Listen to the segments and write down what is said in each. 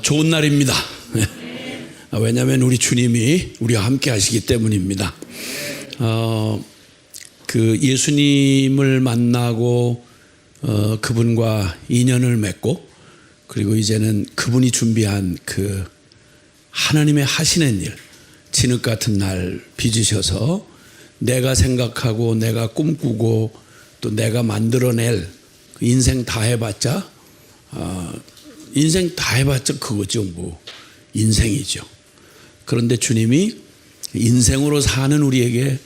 좋은 날입니다. 왜냐하면 우리 주님이 우리와 함께 하시기 때문입니다. 그 예수님을 만나고 그분과 인연을 맺고 그리고 이제는 그분이 준비한 그 하나님의 하시는 일, 진흙 같은 날 빚으셔서 내가 생각하고 내가 꿈꾸고 또 내가 만들어낼 인생 다 해봤자 인생 다 해봤자 그거죠. 뭐 인생이죠. 그런데 주님이 인생으로 사는 우리에게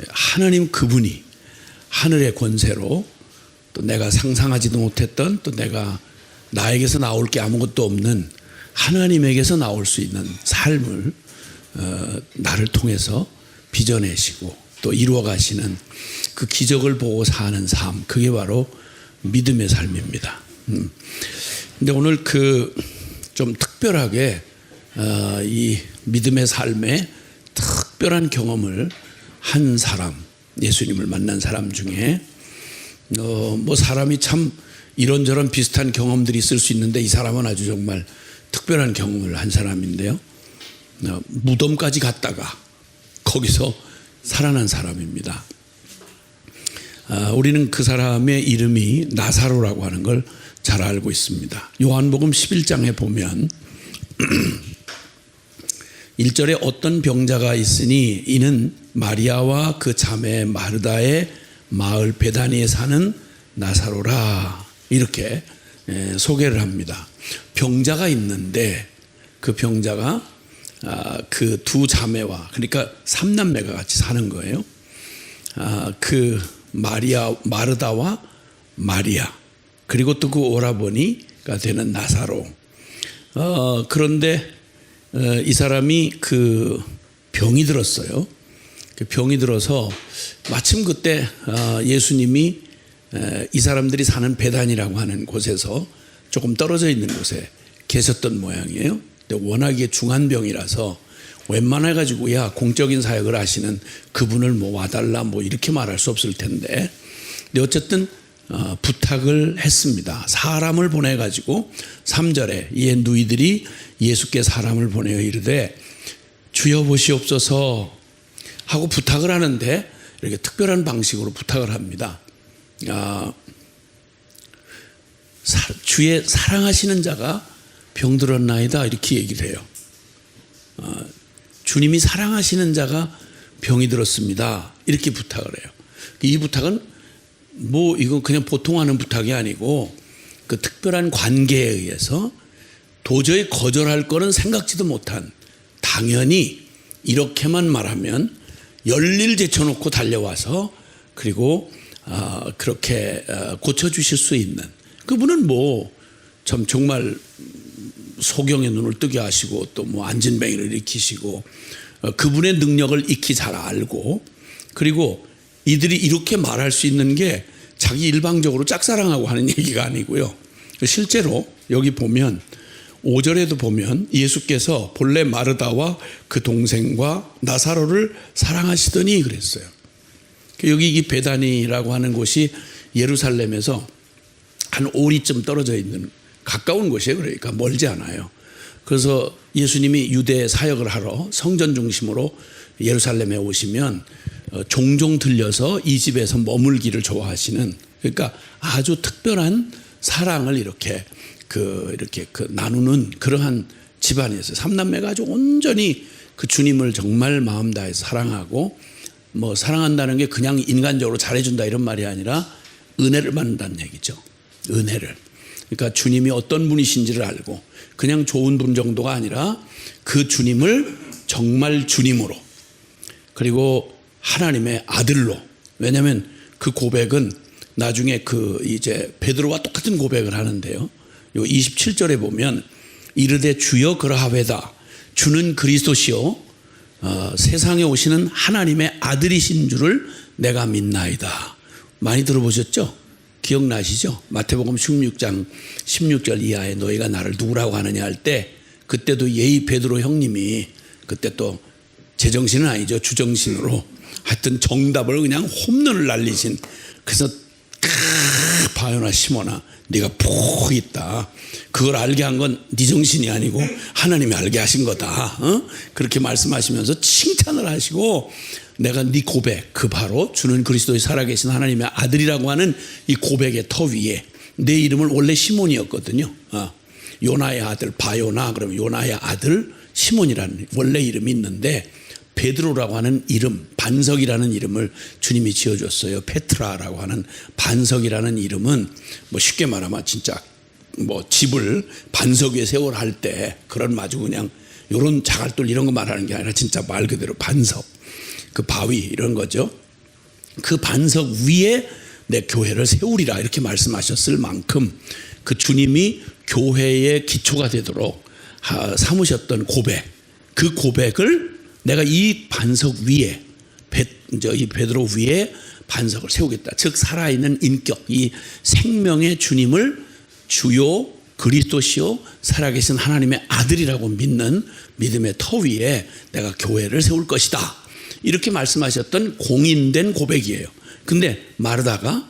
하나님 그분이 하늘의 권세로 또 내가 상상하지도 못했던 또 내가 나에게서 나올 게 아무것도 없는 하나님에게서 나올 수 있는 삶을 나를 통해서 빚어내시고 또 이루어 가시는 그 기적을 보고 사는 삶, 그게 바로 믿음의 삶입니다. 근데 오늘 좀 특별하게 이 믿음의 삶에 특별한 경험을 한 사람, 예수님을 만난 사람 중에 뭐 사람이 참 이런저런 비슷한 경험들이 있을 수 있는데 이 사람은 아주 정말 특별한 경험을 한 사람인데요. 무덤까지 갔다가 거기서 살아난 사람입니다. 우리는 그 사람의 이름이 나사로라고 하는 걸 잘 알고 있습니다. 요한복음 11장에 보면 1절에 어떤 병자가 있으니 이는 마리아와 그 자매 마르다의 마을 베다니에 사는 나사로라, 이렇게 소개를 합니다. 병자가 있는데 그 병자가 그 두 자매와, 그러니까 3남매가 같이 사는 거예요. 그 마르다와 마리아, 그리고 또 그 오라버니가 되는 나사로. 그런데 이 사람이 그 병이 들었어요. 그 병이 들어서 마침 그때 예수님이 이 사람들이 사는 베단이라고 하는 곳에서 조금 떨어져 있는 곳에 계셨던 모양이에요. 근데 워낙에 중한 병이라서 웬만해가지고야 공적인 사역을 하시는 그분을 뭐 와달라 뭐 이렇게 말할 수 없을 텐데, 근데 어쨌든 부탁을 했습니다. 사람을 보내가지고 3절에 이에 누이들이 예수께 사람을 보내어 이르되 주여 보시옵소서 하고 부탁을 하는데 이렇게 특별한 방식으로 부탁을 합니다. 주의 사랑하시는 자가 병들었나이다, 이렇게 얘기를 해요. 주님이 사랑하시는 자가 병이 들었습니다, 이렇게 부탁을 해요. 이 부탁은 뭐 이건 그냥 보통 하는 부탁이 아니고 그 특별한 관계에 의해서 도저히 거절할 거는 생각지도 못한, 당연히 이렇게만 말하면 열일 제쳐놓고 달려와서 그리고 그렇게 고쳐주실 수 있는 그분은 뭐 참 정말 소경의 눈을 뜨게 하시고 또 뭐 안진뱅이를 일으키시고 그분의 능력을 익히 잘 알고, 그리고 이들이 이렇게 말할 수 있는 게 자기 일방적으로 짝사랑하고 하는 얘기가 아니고요. 실제로 여기 보면 5절에도 보면 예수께서 본래 마르다와 그 동생과 나사로를 사랑하시더니 그랬어요. 여기 이 베다니라고 하는 곳이 예루살렘에서 한 오리쯤 떨어져 있는 가까운 곳이에요. 그러니까 멀지 않아요. 그래서 예수님이 유대 사역을 하러 성전 중심으로 예루살렘에 오시면 종종 들려서 이 집에서 머물기를 좋아하시는, 그러니까 아주 특별한 사랑을 이렇게 나누는 그러한 집안이었어요. 3남매가 아주 온전히 그 주님을 정말 마음 다해서 사랑하고, 뭐 사랑한다는 게 그냥 인간적으로 잘해준다 이런 말이 아니라 은혜를 받는다는 얘기죠. 은혜를. 그러니까 주님이 어떤 분이신지를 알고 그냥 좋은 분 정도가 아니라 그 주님을 정말 주님으로, 그리고 하나님의 아들로. 왜냐하면 그 고백은 나중에 이제 베드로와 똑같은 고백을 하는데요. 요 27절에 보면 이르되 주여 그러하외다, 주는 그리스도시요 세상에 오시는 하나님의 아들이신 줄을 내가 믿나이다. 많이 들어보셨죠? 기억나시죠? 마태복음 16장 16절 이하에 너희가 나를 누구라고 하느냐 할 때 그때도 예의 베드로 형님이 그때 또 제정신은 아니죠. 주정신으로 하여튼 정답을 그냥 홈런을 날리신, 그래서 바요나 시몬아, 네가 푹 있다. 그걸 알게 한 건 네 정신이 아니고 하나님이 알게 하신 거다. 그렇게 말씀하시면서 칭찬을 하시고, 내가 네 고백, 그 바로 주는 그리스도의 살아계신 하나님의 아들이라고 하는 이 고백의 터 위에, 내 이름은 원래 시몬이었거든요. 요나의 아들 바요나, 그러면 요나의 아들 시몬이라는 원래 이름이 있는데, 베드로라고 하는 이름, 반석이라는 이름을 주님이 지어줬어요. 페트라라고 하는 반석이라는 이름은 뭐 쉽게 말하면 진짜 뭐 집을 반석 위에 세워라 할 때 그런 마주 그냥 요런 자갈돌 이런 거 말하는 게 아니라 진짜 말 그대로 반석, 그 바위 이런 거죠. 그 반석 위에 내 교회를 세우리라 이렇게 말씀하셨을 만큼, 그 주님이 교회의 기초가 되도록 삼으셨던 고백, 그 고백을 내가 이 반석 위에, 이 베드로 위에 반석을 세우겠다. 즉 살아있는 인격, 이 생명의 주님을 주요 그리스도시요 살아계신 하나님의 아들이라고 믿는 믿음의 터 위에 내가 교회를 세울 것이다. 이렇게 말씀하셨던 공인된 고백이에요. 근데 마르다가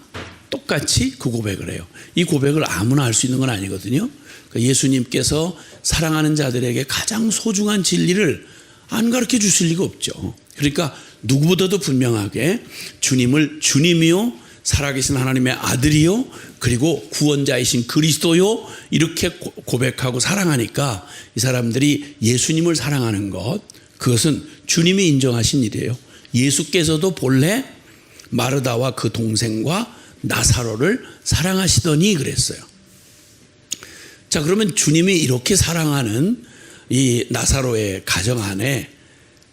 똑같이 그 고백을 해요. 이 고백을 아무나 할 수 있는 건 아니거든요. 예수님께서 사랑하는 자들에게 가장 소중한 진리를 안 가르쳐 주실 리가 없죠. 그러니까 누구보다도 분명하게 주님을 주님이요 살아계신 하나님의 아들이요 그리고 구원자이신 그리스도요 이렇게 고백하고 사랑하니까 이 사람들이 예수님을 사랑하는 것, 그것은 주님이 인정하신 일이에요. 예수께서도 본래 마르다와 그 동생과 나사로를 사랑하시더니 그랬어요. 자, 그러면 주님이 이렇게 사랑하는 이 나사로의 가정 안에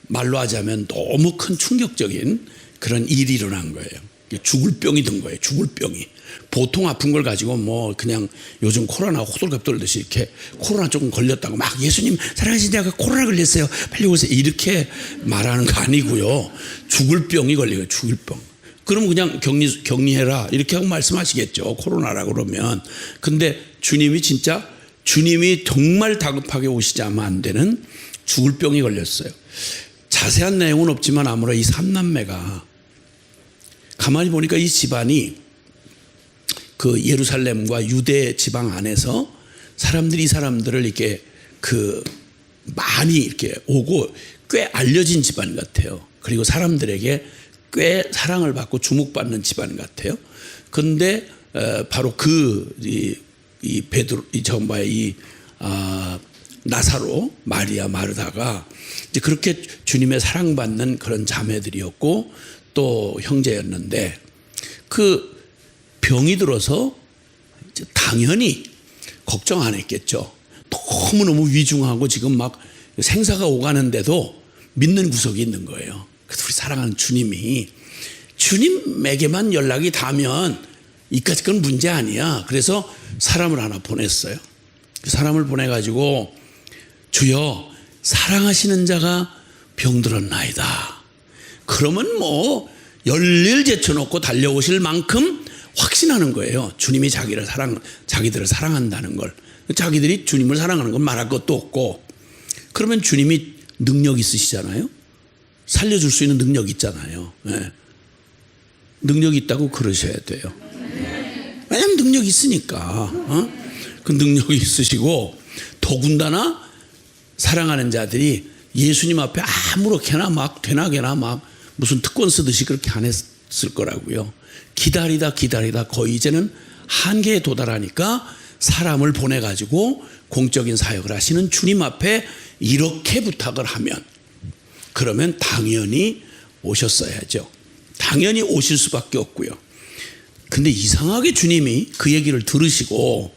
말로 하자면 너무 큰 충격적인 그런 일이 일어난 거예요. 죽을 병이 든 거예요. 죽을 병이. 보통 아픈 걸 가지고 뭐 그냥 요즘 코로나 호들갑 떨듯이 이렇게 코로나 조금 걸렸다고 막 예수님 사랑하신 자가 코로나 걸렸어요. 빨리 오세요. 이렇게 말하는 거 아니고요. 죽을 병이 걸려요. 죽을 병. 그럼 그냥 격리해라 이렇게 하고 말씀하시겠죠. 코로나라고 그러면. 근데 주님이 정말 다급하게 오시지 않으면 안 되는 죽을 병이 걸렸어요. 자세한 내용은 없지만 아무래도 이 삼남매가 가만히 보니까 이 집안이 그 예루살렘과 유대 지방 안에서 이 사람들을 이렇게 많이 이렇게 오고 꽤 알려진 집안 같아요. 그리고 사람들에게 꽤 사랑을 받고 주목받는 집안 같아요. 그런데 바로 이 베드로, 나사로, 마리아, 마르다가 이제 그렇게 주님의 사랑받는 그런 자매들이었고 또 형제였는데, 그 병이 들어서 당연히 걱정 안 했겠죠. 너무너무 위중하고 지금 막 생사가 오가는데도 믿는 구석이 있는 거예요. 그래서 우리 사랑하는 주님에게만 연락이 닿으면 이까짓 건 문제 아니야. 그래서 사람을 하나 보냈어요. 그 사람을 보내가지고 주여 사랑하시는 자가 병들었나이다. 그러면 뭐 열일 제쳐놓고 달려오실 만큼 확신하는 거예요. 주님이 자기들을 사랑한다는 걸. 자기들이 주님을 사랑하는 건 말할 것도 없고. 그러면 주님이 능력 있으시잖아요. 살려줄 수 있는 능력 있잖아요. 네. 능력이 있다고 그러셔야 돼요. 왜냐하면 능력이 있으니까. 그 능력이 있으시고, 더군다나 사랑하는 자들이 예수님 앞에 아무렇게나 막 되나게나 막 무슨 특권 쓰듯이 그렇게 안 했을 거라고요. 기다리다 거의 이제는 한계에 도달하니까 사람을 보내가지고 공적인 사역을 하시는 주님 앞에 이렇게 부탁을 하면, 그러면 당연히 오셨어야죠. 당연히 오실 수밖에 없고요. 근데 이상하게 주님이 그 얘기를 들으시고,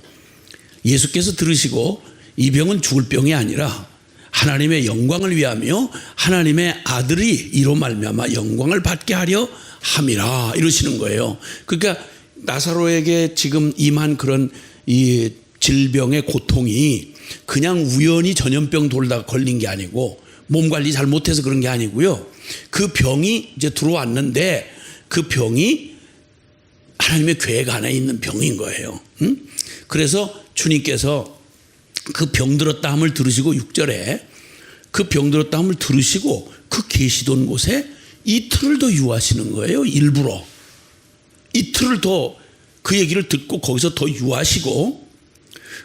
예수께서 들으시고, 이 병은 죽을 병이 아니라 하나님의 영광을 위하며 하나님의 아들이 이로 말미암아 영광을 받게 하려 함이라 이러시는 거예요. 그러니까 나사로에게 지금 임한 그런 이 질병의 고통이 그냥 우연히 전염병 돌다가 걸린 게 아니고 몸 관리 잘못해서 그런 게 아니고요. 그 병이 이제 들어왔는데 그 병이 하나님의 계획 안에 있는 병인 거예요. 그래서 주님께서 그 병들었다 함을 들으시고 6절에 그 병들었다 함을 들으시고 그 계시던 곳에 이틀을 더 유하시는 거예요. 일부러 이틀을 더 그 얘기를 듣고 거기서 더 유하시고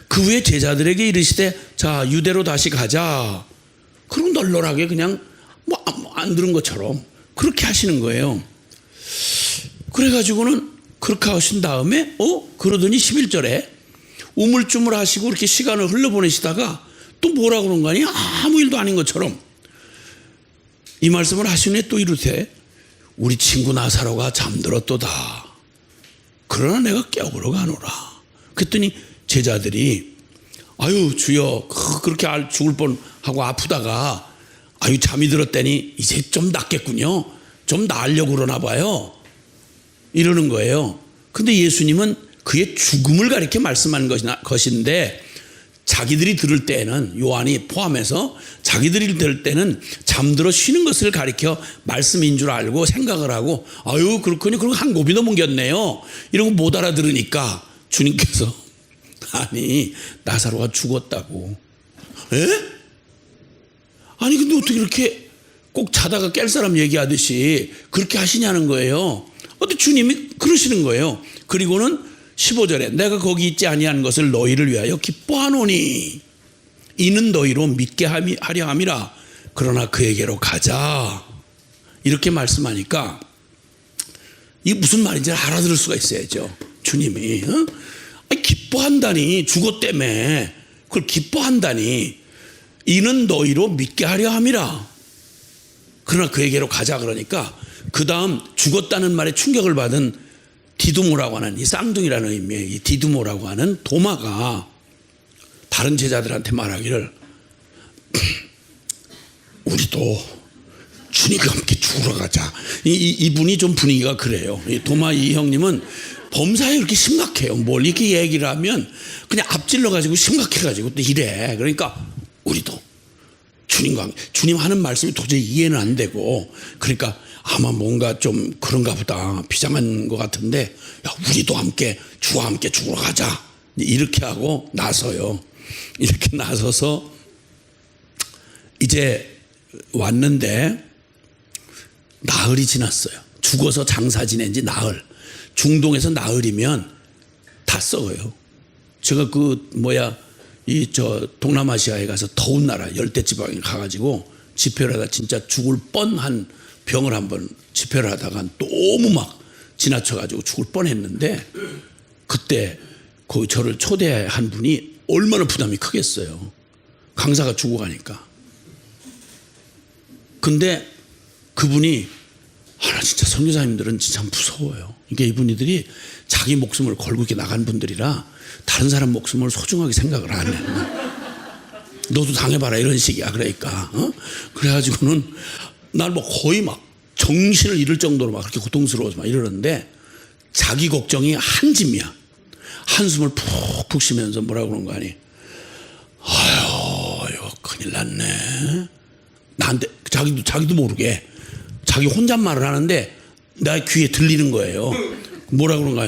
그 후에 제자들에게 이르시되 자 유대로 다시 가자. 그리고 널널하게 그냥 뭐 안 들은 것처럼 그렇게 하시는 거예요. 그래가지고는 그렇게 하신 다음에 그러더니 11절에 우물쭈물 하시고 이렇게 시간을 흘려보내시다가 또 뭐라 그런 거 아니야? 아무 일도 아닌 것처럼 이 말씀을 하신 후에 또 이르되 우리 친구 나사로가 잠들었도다. 그러나 내가 깨우러 가노라. 그랬더니 제자들이 아유 주여 그렇게 죽을 뻔하고 아프다가 아유 잠이 들었더니 이제 좀 낫겠군요. 좀 나으려고 그러나 봐요. 이러는 거예요. 근데 예수님은 그의 죽음을 가리켜 말씀한 것인데 자기들이 들을 때는 요한이 포함해서 자기들이 들을 때는 잠들어 쉬는 것을 가리켜 말씀인 줄 알고 생각을 하고 아유 그렇군요. 그리고 한 곱이 넘겼네요. 이러고 못 알아들으니까 주님께서 아니 나사로가 죽었다고. 에? 아니 근데 어떻게 이렇게 꼭 자다가 깰 사람 얘기하듯이 그렇게 하시냐는 거예요. 근데 주님이 그러시는 거예요. 그리고는 15절에 내가 거기 있지 아니한 것을 너희를 위하여 기뻐하노니 이는 너희로 믿게 하려 함이라. 그러나 그에게로 가자. 이렇게 말씀하니까 이게 무슨 말인지 알아들을 수가 있어야죠. 주님이 아니, 기뻐한다니 죽었다며 그걸 기뻐한다니 이는 너희로 믿게 하려 함이라. 그러나 그에게로 가자 그러니까 그 다음 죽었다는 말에 충격을 받은 디두모라고 하는 이 쌍둥이라는 의미의 이 디두모라고 하는 도마가 다른 제자들한테 말하기를 우리도 주님과 함께 죽으러 가자. 이분이 좀 분위기가 그래요. 이 도마 이 형님은 범사에 이렇게 심각해요. 뭘 이렇게 얘기를 하면 그냥 앞질러 가지고 심각해 가지고 또 이래. 그러니까 우리도 주님과 함께 주님 하는 말씀이 도저히 이해는 안 되고 그러니까 아마 뭔가 좀 그런가 보다 비장한 것 같은데 야 우리도 함께 주와 함께 죽으러 가자 이렇게 하고 나서요. 이렇게 나서서 이제 왔는데 나흘이 지났어요. 죽어서 장사 지낸 지 나흘. 중동에서 나흘이면 다 썩어요. 제가 동남아시아에 가서 더운 나라 열대지방에 가가지고 집회를 하다 진짜 죽을 뻔한 병을 한번 집회를 하다가 너무 막 지나쳐가지고 죽을 뻔했는데 그때 거기 저를 초대한 분이 얼마나 부담이 크겠어요. 강사가 죽어가니까. 근데 그분이 나 진짜 선교사님들은 진짜 무서워요. 그러니까 이분들이 자기 목숨을 걸고 이렇게 나간 분들이라 다른 사람 목숨을 소중하게 생각을 안 해. 너도 당해봐라 이런 식이야. 그러니까 그래가지고는 날 뭐 거의 막 정신을 잃을 정도로 막 그렇게 고통스러워서 막 이러는데 자기 걱정이 한 짐이야. 한숨을 푹푹 쉬면서 뭐라 그런 거 아니. 아유 이거 큰일 났네. 나한테 자기도 모르게 자기 혼잣말을 하는데 나 귀에 들리는 거예요. 뭐라 그런가.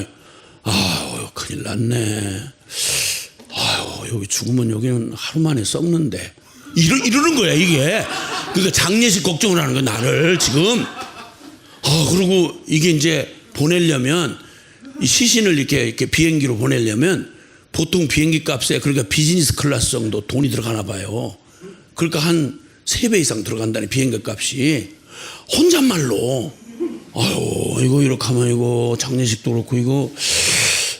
아유 큰일 났네. 아유 여기 죽으면 여기는 하루 만에 썩는데 이러는 거야 이게. 그러니까 장례식 걱정을 하는 거야 나를 지금. 그리고 이게 이제 보내려면 이 시신을 이렇게 비행기로 보내려면 보통 비행기 값에 그러니까 비즈니스 클래스 정도 돈이 들어가나 봐요. 그러니까 한 3배 이상 들어간다니 비행기 값이. 혼잣말로 아유 이거 이렇게 하면 이거 장례식도 그렇고 이거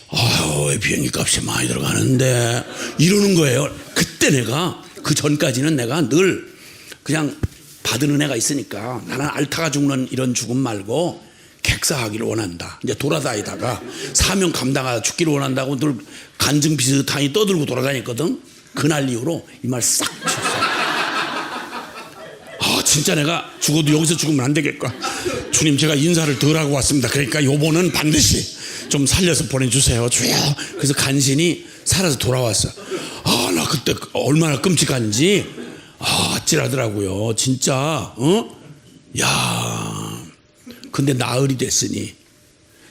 아유 비행기 값이 많이 들어가는데 이러는 거예요. 그때 내가 그 전까지는 내가 늘 그냥 받은 은혜가 있으니까 나는 앓다가 죽는 이런 죽음 말고 객사하기를 원한다. 이제 돌아다니다가 사명 감당하다 죽기를 원한다고 늘 간증 비슷하니 떠들고 돌아다녔거든. 그날 이후로 이 말 싹 쳤어. 진짜 내가 죽어도 여기서 죽으면 안 되겠까. 주님 제가 인사를 덜 하고 왔습니다. 그러니까 요번은 반드시 좀 살려서 보내주세요 주여. 그래서 간신히 살아서 돌아왔어. 나 그때 얼마나 끔찍한지 아찔하더라고요 진짜. 야 근데 나흘이 됐으니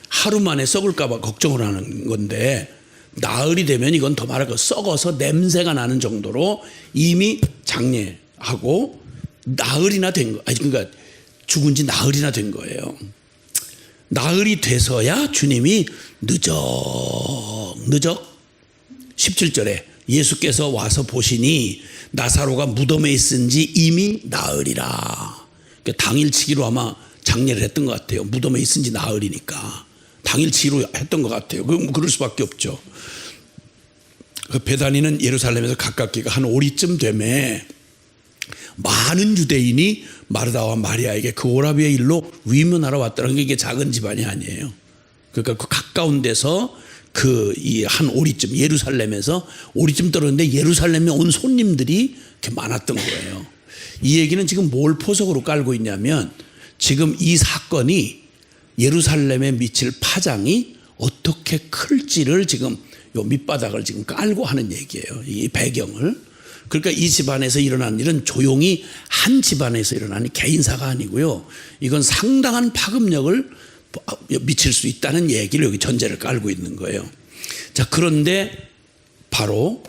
하루 만에 썩을까 봐 걱정을 하는 건데 나흘이 되면 이건 더 말할 거 썩어서 냄새가 나는 정도로 이미 장례하고 나흘이나 된 거. 그러니까 죽은 지 나흘이나 된 거예요. 나흘이 돼서야 주님이 느적 17절에 예수께서 와서 보시니 나사로가 무덤에 있은 지 이미 나흘이라. 그러니까 당일치기로 아마 장례를 했던 것 같아요. 무덤에 있은 지 나흘이니까 당일치기로 했던 것 같아요. 그럴 수밖에 없죠. 그 베다니는 예루살렘에서 가깝기가 한 오리쯤 되매 많은 유대인이 마르다와 마리아에게 그 오라비의 일로 위문하러 왔더라는 게 이게 작은 집안이 아니에요. 그러니까 그 가까운 데서 그 이 한 오리쯤 예루살렘에서 오리쯤 떨어졌는데 예루살렘에 온 손님들이 이렇게 많았던 거예요. 이 얘기는 지금 뭘 포석으로 깔고 있냐면 지금 이 사건이 예루살렘에 미칠 파장이 어떻게 클지를 지금 요 밑바닥을 지금 깔고 하는 얘기예요. 이 배경을. 그러니까 이 집안에서 일어난 일은 조용히 한 집안에서 일어난 개인사가 아니고요. 이건 상당한 파급력을 미칠 수 있다는 얘기를 여기 전제를 깔고 있는 거예요. 자, 그런데 바로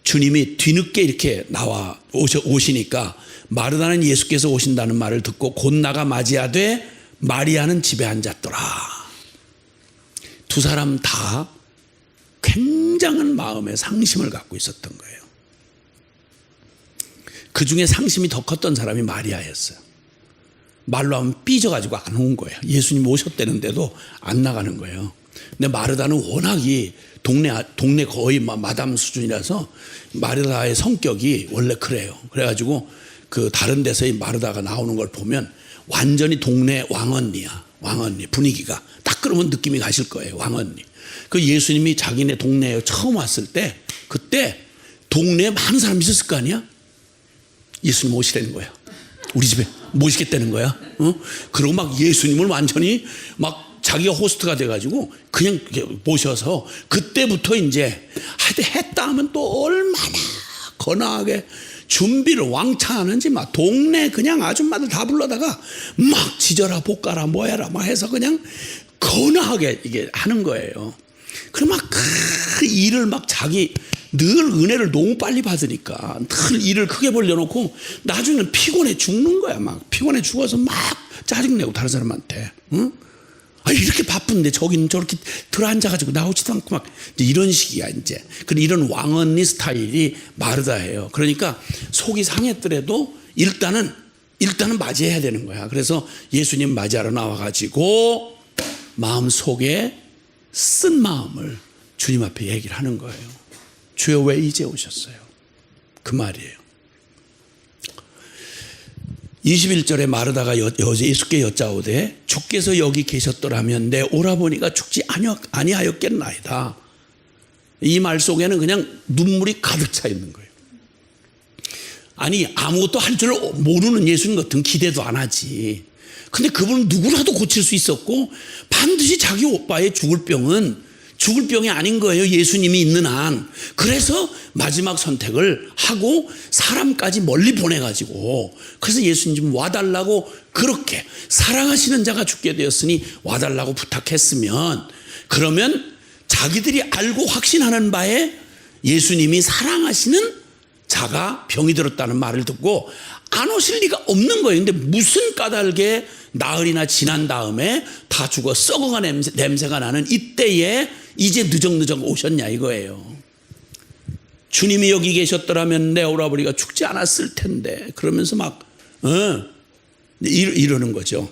주님이 뒤늦게 이렇게 오시니까 마르다는 예수께서 오신다는 말을 듣고 곧 나가 맞이하되 마리아는 집에 앉았더라. 두 사람 다 굉장한 마음의 상심을 갖고 있었던 거예요. 그 중에 상심이 더 컸던 사람이 마리아였어요. 말로 하면 삐져가지고 안 온 거예요. 예수님 오셨다는데도 안 나가는 거예요. 근데 마르다는 워낙이 동네 거의 마담 수준이라서 마르다의 성격이 원래 그래요. 그래가지고 그 다른 데서 이 마르다가 나오는 걸 보면 완전히 동네 왕언니야. 왕언니 분위기가 딱 그러면 느낌이 가실 거예요. 왕언니. 그 예수님이 자기네 동네에 처음 왔을 때 그때 동네에 많은 사람이 있었을 거 아니야? 예수님 오시라는 거야. 우리 집에 모시겠다는 거야. 그리고 막 예수님을 완전히 막 자기가 호스트가 돼가지고 그냥 모셔서 그때부터 이제 했다 하면 또 얼마나 거나하게 준비를 왕창 하는지 막 동네 그냥 아줌마들 다 불러다가 막 지져라 볶아라 뭐해라 막 해서 그냥 거나하게 이게 하는 거예요. 그럼 막 그 일을 막 자기 늘 은혜를 너무 빨리 받으니까 늘 일을 크게 벌려놓고 나중에는 피곤해 죽는 거야. 막 피곤해 죽어서 막 짜증내고 다른 사람한테. 응? 아, 이렇게 바쁜데 저기는 저렇게 들어앉아가지고 나오지도 않고 막 이런 식이야 이제. 그런 이런 왕언니 스타일이 마르다예요. 그러니까 속이 상했더라도 일단은 맞이해야 되는 거야. 그래서 예수님 맞이하러 나와가지고 마음 속에 쓴 마음을 주님 앞에 얘기를 하는 거예요. 주여 왜 이제 오셨어요? 그 말이에요. 21절에 마르다가 예수께 여짜오되 주께서 여기 계셨더라면 내 오라버니가 죽지 아니하였겠나이다. 이 말 속에는 그냥 눈물이 가득 차 있는 거예요. 아니 아무것도 할 줄 모르는 예수님 같은 기대도 안 하지. 근데 그분은 누구라도 고칠 수 있었고 반드시 자기 오빠의 죽을 병이 아닌 거예요. 예수님이 있는 한. 그래서 마지막 선택을 하고 사람까지 멀리 보내가지고 그래서 예수님 좀 와달라고 그렇게 사랑하시는 자가 죽게 되었으니 와달라고 부탁했으면 그러면 자기들이 알고 확신하는 바에 예수님이 사랑하시는 자가 병이 들었다는 말을 듣고 안 오실 리가 없는 거예요. 근데 무슨 까닭에 나흘이나 지난 다음에 다 죽어 썩어간 냄새가 나는 이때에 이제 느적느적 오셨냐 이거예요. 주님이 여기 계셨더라면 내 오라버니가 죽지 않았을 텐데 그러면서 막 이러는 거죠.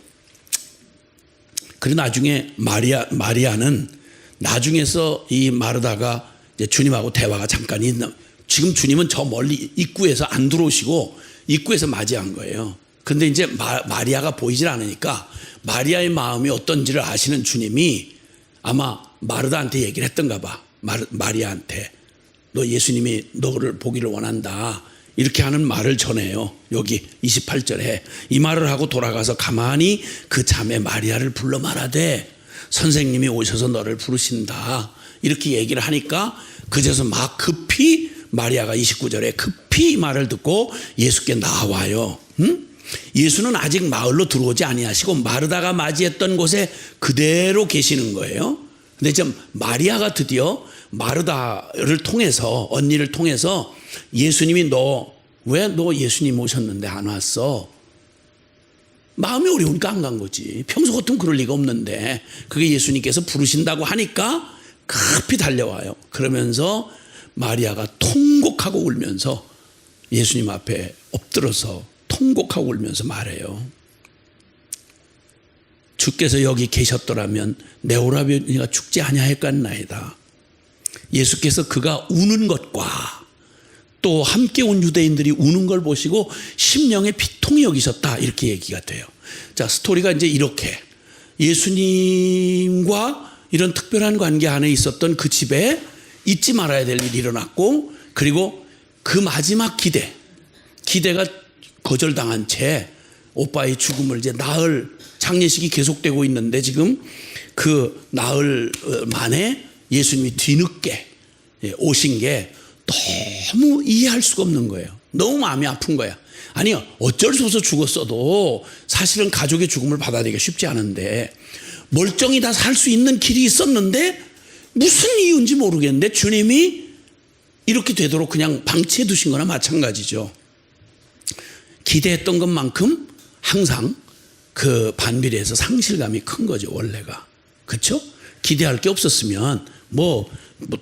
그리고 나중에 마리아는 나중에서 이 마르다가 이제 주님하고 대화가 잠깐 있는 지금 주님은 저 멀리 입구에서 안 들어오시고 입구에서 맞이한 거예요. 근데 이제 마리아가 보이질 않으니까 마리아의 마음이 어떤지를 아시는 주님이 아마 마르다한테 얘기를 했던가 봐. 마리아한테 너 예수님이 너를 보기를 원한다. 이렇게 하는 말을 전해요. 여기 28절에 이 말을 하고 돌아가서 가만히 그 자매 마리아를 불러 말하되 선생님이 오셔서 너를 부르신다. 이렇게 얘기를 하니까 그제서 막 급히 마리아가 29절에 급히 이 말을 듣고 예수께 나와요. 예수는 아직 마을로 들어오지 아니하시고 마르다가 맞이했던 곳에 그대로 계시는 거예요. 근데 이제 마리아가 드디어 마르다를 통해서 언니를 통해서 예수님이 왜 너 예수님 오셨는데 안 왔어? 마음이 어려우니까 안 간 거지. 평소 같으면 그럴 리가 없는데 그게 예수님께서 부르신다고 하니까 급히 달려와요. 그러면서 마리아가 통곡하고 울면서 예수님 앞에 엎드려서 통곡하고 울면서 말해요. 주께서 여기 계셨더라면 내 오라버니가 죽지 아니하였겠나이다. 예수께서 그가 우는 것과 또 함께 온 유대인들이 우는 걸 보시고 심령의 비통이 여기셨다, 이렇게 얘기가 돼요. 자, 스토리가 이제 이렇게 예수님과 이런 특별한 관계 안에 있었던 그 집에 잊지 말아야 될 일이 일어났고, 그리고 그 마지막 기대가 거절당한 채 오빠의 죽음을 이제 나흘 장례식이 계속되고 있는데 지금 그 나흘 만에 예수님이 뒤늦게 오신 게 너무 이해할 수가 없는 거예요. 너무 마음이 아픈 거야. 아니요, 어쩔 수 없어 죽었어도 사실은 가족의 죽음을 받아들이기가 쉽지 않은데 멀쩡히 다 살 수 있는 길이 있었는데 무슨 이유인지 모르겠는데 주님이 이렇게 되도록 그냥 방치해 두신 거나 마찬가지죠. 기대했던 것만큼 항상 그 반비례해서 상실감이 큰 거죠, 원래가. 그렇죠? 기대할 게 없었으면 뭐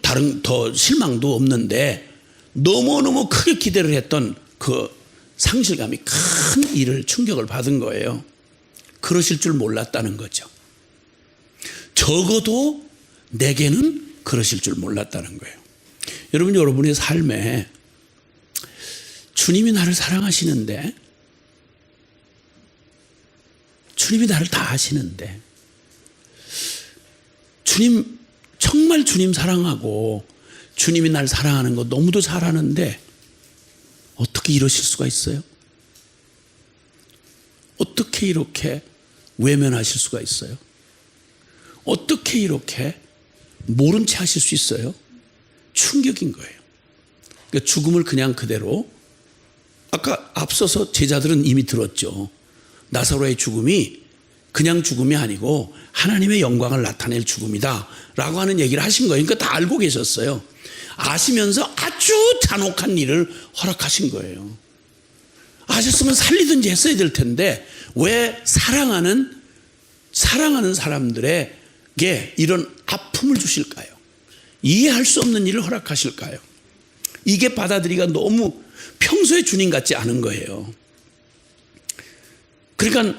다른 더 실망도 없는데 너무너무 크게 기대를 했던 그 상실감이 큰 일을 충격을 받은 거예요. 그러실 줄 몰랐다는 거죠. 적어도 내게는 그러실 줄 몰랐다는 거예요. 여러분, 여러분의 삶에 주님이 나를 사랑하시는데, 주님이 나를 다 아시는데, 주님, 정말 주님 사랑하고 주님이 날 사랑하는 거 너무도 잘 아는데 어떻게 이러실 수가 있어요? 어떻게 이렇게 외면하실 수가 있어요? 어떻게 이렇게 모른 채 하실 수 있어요? 충격인 거예요. 그러니까 죽음을 그냥 그대로, 아까 앞서서 제자들은 이미 들었죠. 나사로의 죽음이 그냥 죽음이 아니고 하나님의 영광을 나타낼 죽음이다 라고 하는 얘기를 하신 거예요. 그러니까 다 알고 계셨어요. 아시면서 아주 잔혹한 일을 허락하신 거예요. 아셨으면 살리든지 했어야 될 텐데 왜 사랑하는 사람들에게 이런 아픔을 주실까요? 이해할 수 없는 일을 허락하실까요? 이게 받아들이기가 너무 평소에 주님 같지 않은 거예요. 그러니까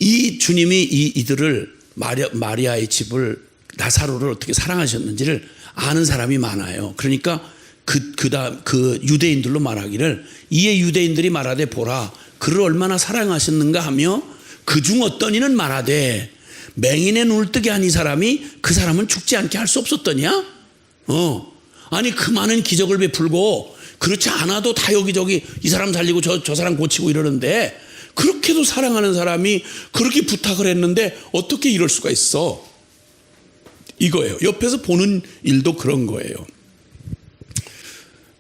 이 주님이 이들을 마리아의 집을, 나사로를 어떻게 사랑하셨는지를 아는 사람이 많아요. 그러니까 그 유대인들로 말하기를, 이에 유대인들이 말하되 보라 그를 얼마나 사랑하셨는가 하며 그중 어떤 이는 말하되 맹인의 눈을 뜨게 한 이 사람이 그 사람은 죽지 않게 할 수 없었더냐? 아니 그 많은 기적을 베풀고 그렇지 않아도 다 여기저기 이 사람 살리고 저 사람 고치고 이러는데 그렇게도 사랑하는 사람이 그렇게 부탁을 했는데 어떻게 이럴 수가 있어? 이거예요. 옆에서 보는 일도 그런 거예요.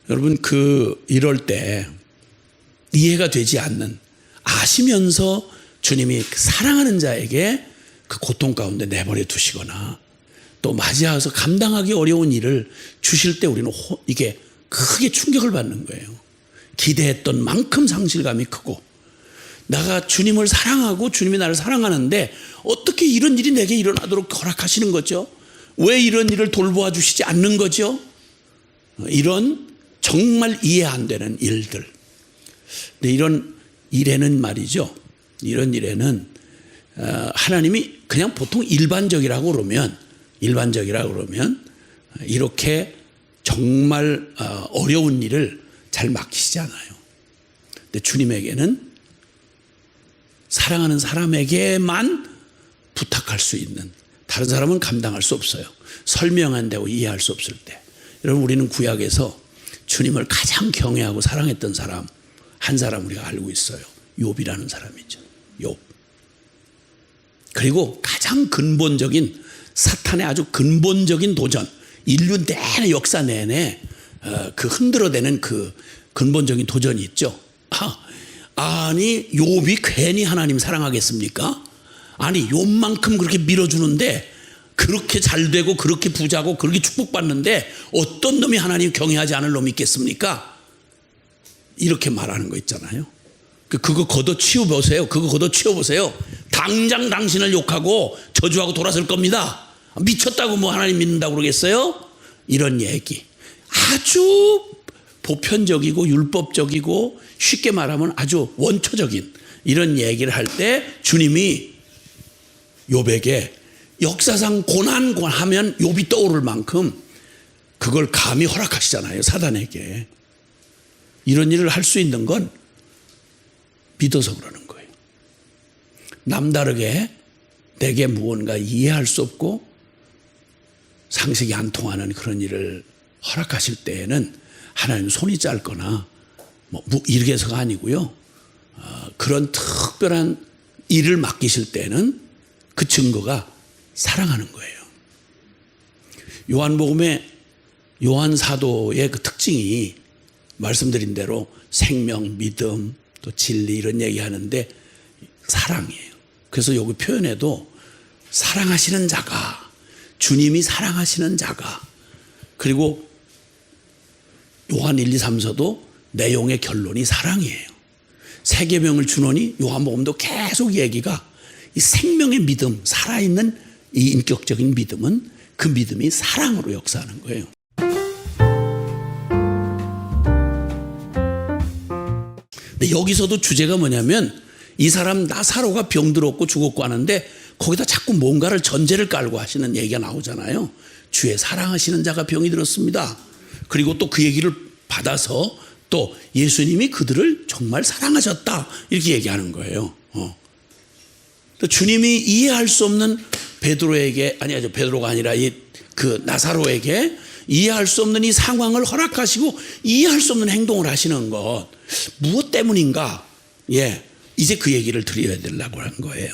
여러분, 이럴 때 이해가 되지 않는, 아시면서 주님이 사랑하는 자에게 그 고통 가운데 내버려 두시거나 또 맞이하셔서 감당하기 어려운 일을 주실 때 우리는 이게 크게 충격을 받는 거예요. 기대했던 만큼 상실감이 크고, 내가 주님을 사랑하고 주님이 나를 사랑하는데 어떻게 이런 일이 내게 일어나도록 허락하시는 거죠? 왜 이런 일을 돌보아 주시지 않는 거죠? 이런 정말 이해 안 되는 일들. 근데 이런 일에는 말이죠. 이런 일에는 하나님이 그냥 보통 일반적이라고 그러면 이렇게 정말 어려운 일을 잘 맡기시지 않아요. 근데 주님에게는 사랑하는 사람에게만 부탁할 수 있는, 다른 사람은 감당할 수 없어요. 설명 안 되고 이해할 수 없을 때. 여러분, 우리는 구약에서 주님을 가장 경외하고 사랑했던 사람 한 사람 우리가 알고 있어요. 욥이라는 사람이죠. 욥. 그리고 가장 근본적인, 사탄의 아주 근본적인 도전, 인류 내내 역사 내내 그 흔들어대는 그 근본적인 도전이 있죠. 아니 욥이 괜히 하나님 사랑하겠습니까? 아니 욥만큼 그렇게 밀어주는데, 그렇게 잘 되고 그렇게 부자고 그렇게 축복받는데 어떤 놈이 하나님 경외하지 않을 놈이 있겠습니까? 이렇게 말하는 거 있잖아요. 그거 걷어치워 보세요. 그거 걷어치워 보세요. 당장 당신을 욕하고 저주하고 돌아설 겁니다. 미쳤다고 뭐 하나님 믿는다고 그러겠어요? 이런 얘기. 아주 보편적이고 율법적이고 쉽게 말하면 아주 원초적인 이런 얘기를 할 때 주님이 욥에게 역사상 고난하면 욥이 떠오를 만큼 그걸 감히 허락하시잖아요. 사단에게. 이런 일을 할 수 있는 건 믿어서 그러는 거예요. 남다르게 내게 무언가 이해할 수 없고 상식이 안 통하는 그런 일을 허락하실 때에는 하나님 손이 짧거나 뭐 이렇게 해서가 아니고요. 그런 특별한 일을 맡기실 때는 그 증거가 사랑하는 거예요. 요한복음의 요한 사도의 그 특징이 말씀드린 대로 생명, 믿음, 또 진리 이런 얘기하는데 사랑이에요. 그래서 여기 표현에도 사랑하시는 자가, 주님이 사랑하시는 자가, 그리고 요한 1, 2, 3서도 내용의 결론이 사랑이에요. 세계명을 주노니 요한복음도 계속 얘기가 이 생명의 믿음, 살아있는 이 인격적인 믿음은 그 믿음이 사랑으로 역사하는 거예요. 근데 여기서도 주제가 뭐냐면 이 사람 나사로가 병들었고 죽었고 하는데 거기다 자꾸 뭔가를 전제를 깔고 하시는 얘기가 나오잖아요. 주의 사랑하시는 자가 병이 들었습니다. 그리고 또 그 얘기를 받아서 또 예수님이 그들을 정말 사랑하셨다 이렇게 얘기하는 거예요. 또 주님이 이해할 수 없는 베드로가 아니라 그 나사로에게 이해할 수 없는 이 상황을 허락하시고 이해할 수 없는 행동을 하시는 것 무엇 때문인가? 이제 그 얘기를 드려야 되려고 하는 거예요.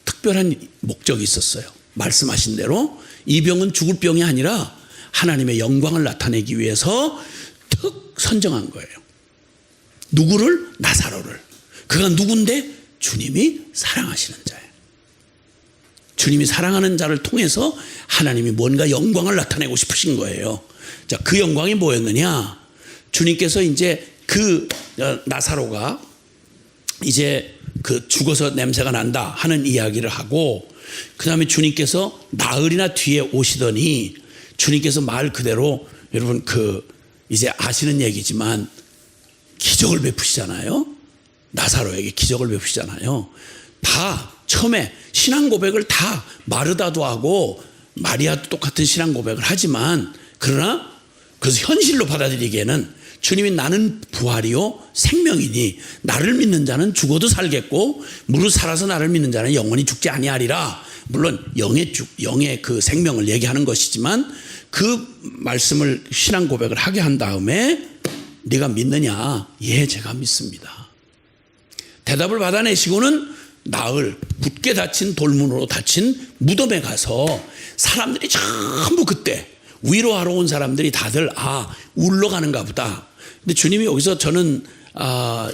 특별한 목적이 있었어요. 말씀하신 대로 이 병은 죽을 병이 아니라 하나님의 영광을 나타내기 위해서 특 선정한 거예요. 누구를? 나사로를. 그가 누군데? 주님이 사랑하시는 자예요. 주님이 사랑하는 자를 통해서 하나님이 뭔가 영광을 나타내고 싶으신 거예요. 자, 그 영광이 뭐였느냐? 주님께서 이제 그 나사로가 이제 그 죽어서 냄새가 난다 하는 이야기를 하고, 그 다음에 주님께서 나흘이나 뒤에 오시더니 주님께서 말 그대로 여러분 이제 아시는 얘기지만 기적을 베푸시잖아요. 나사로에게 기적을 베푸시잖아요. 다 처음에 신앙 고백을 다 마르다도 하고 마리아도 똑같은 신앙 고백을 하지만 그러나 그래서 현실로 받아들이기에는 주님이 나는 부활이요 생명이니 나를 믿는 자는 죽어도 살겠고 무릇 살아서 나를 믿는 자는 영원히 죽지 아니하리라. 물론 영의 그 생명을 얘기하는 것이지만 그 말씀을 신앙 고백을 하게 한 다음에 네가 믿느냐? 예, 제가 믿습니다. 대답을 받아내시고는 나흘 굳게 닫힌 돌문으로 닫힌 무덤에 가서 사람들이 전부 그때 위로하러 온 사람들이 다들 울러가는가 보다. 근데 주님이 여기서 저는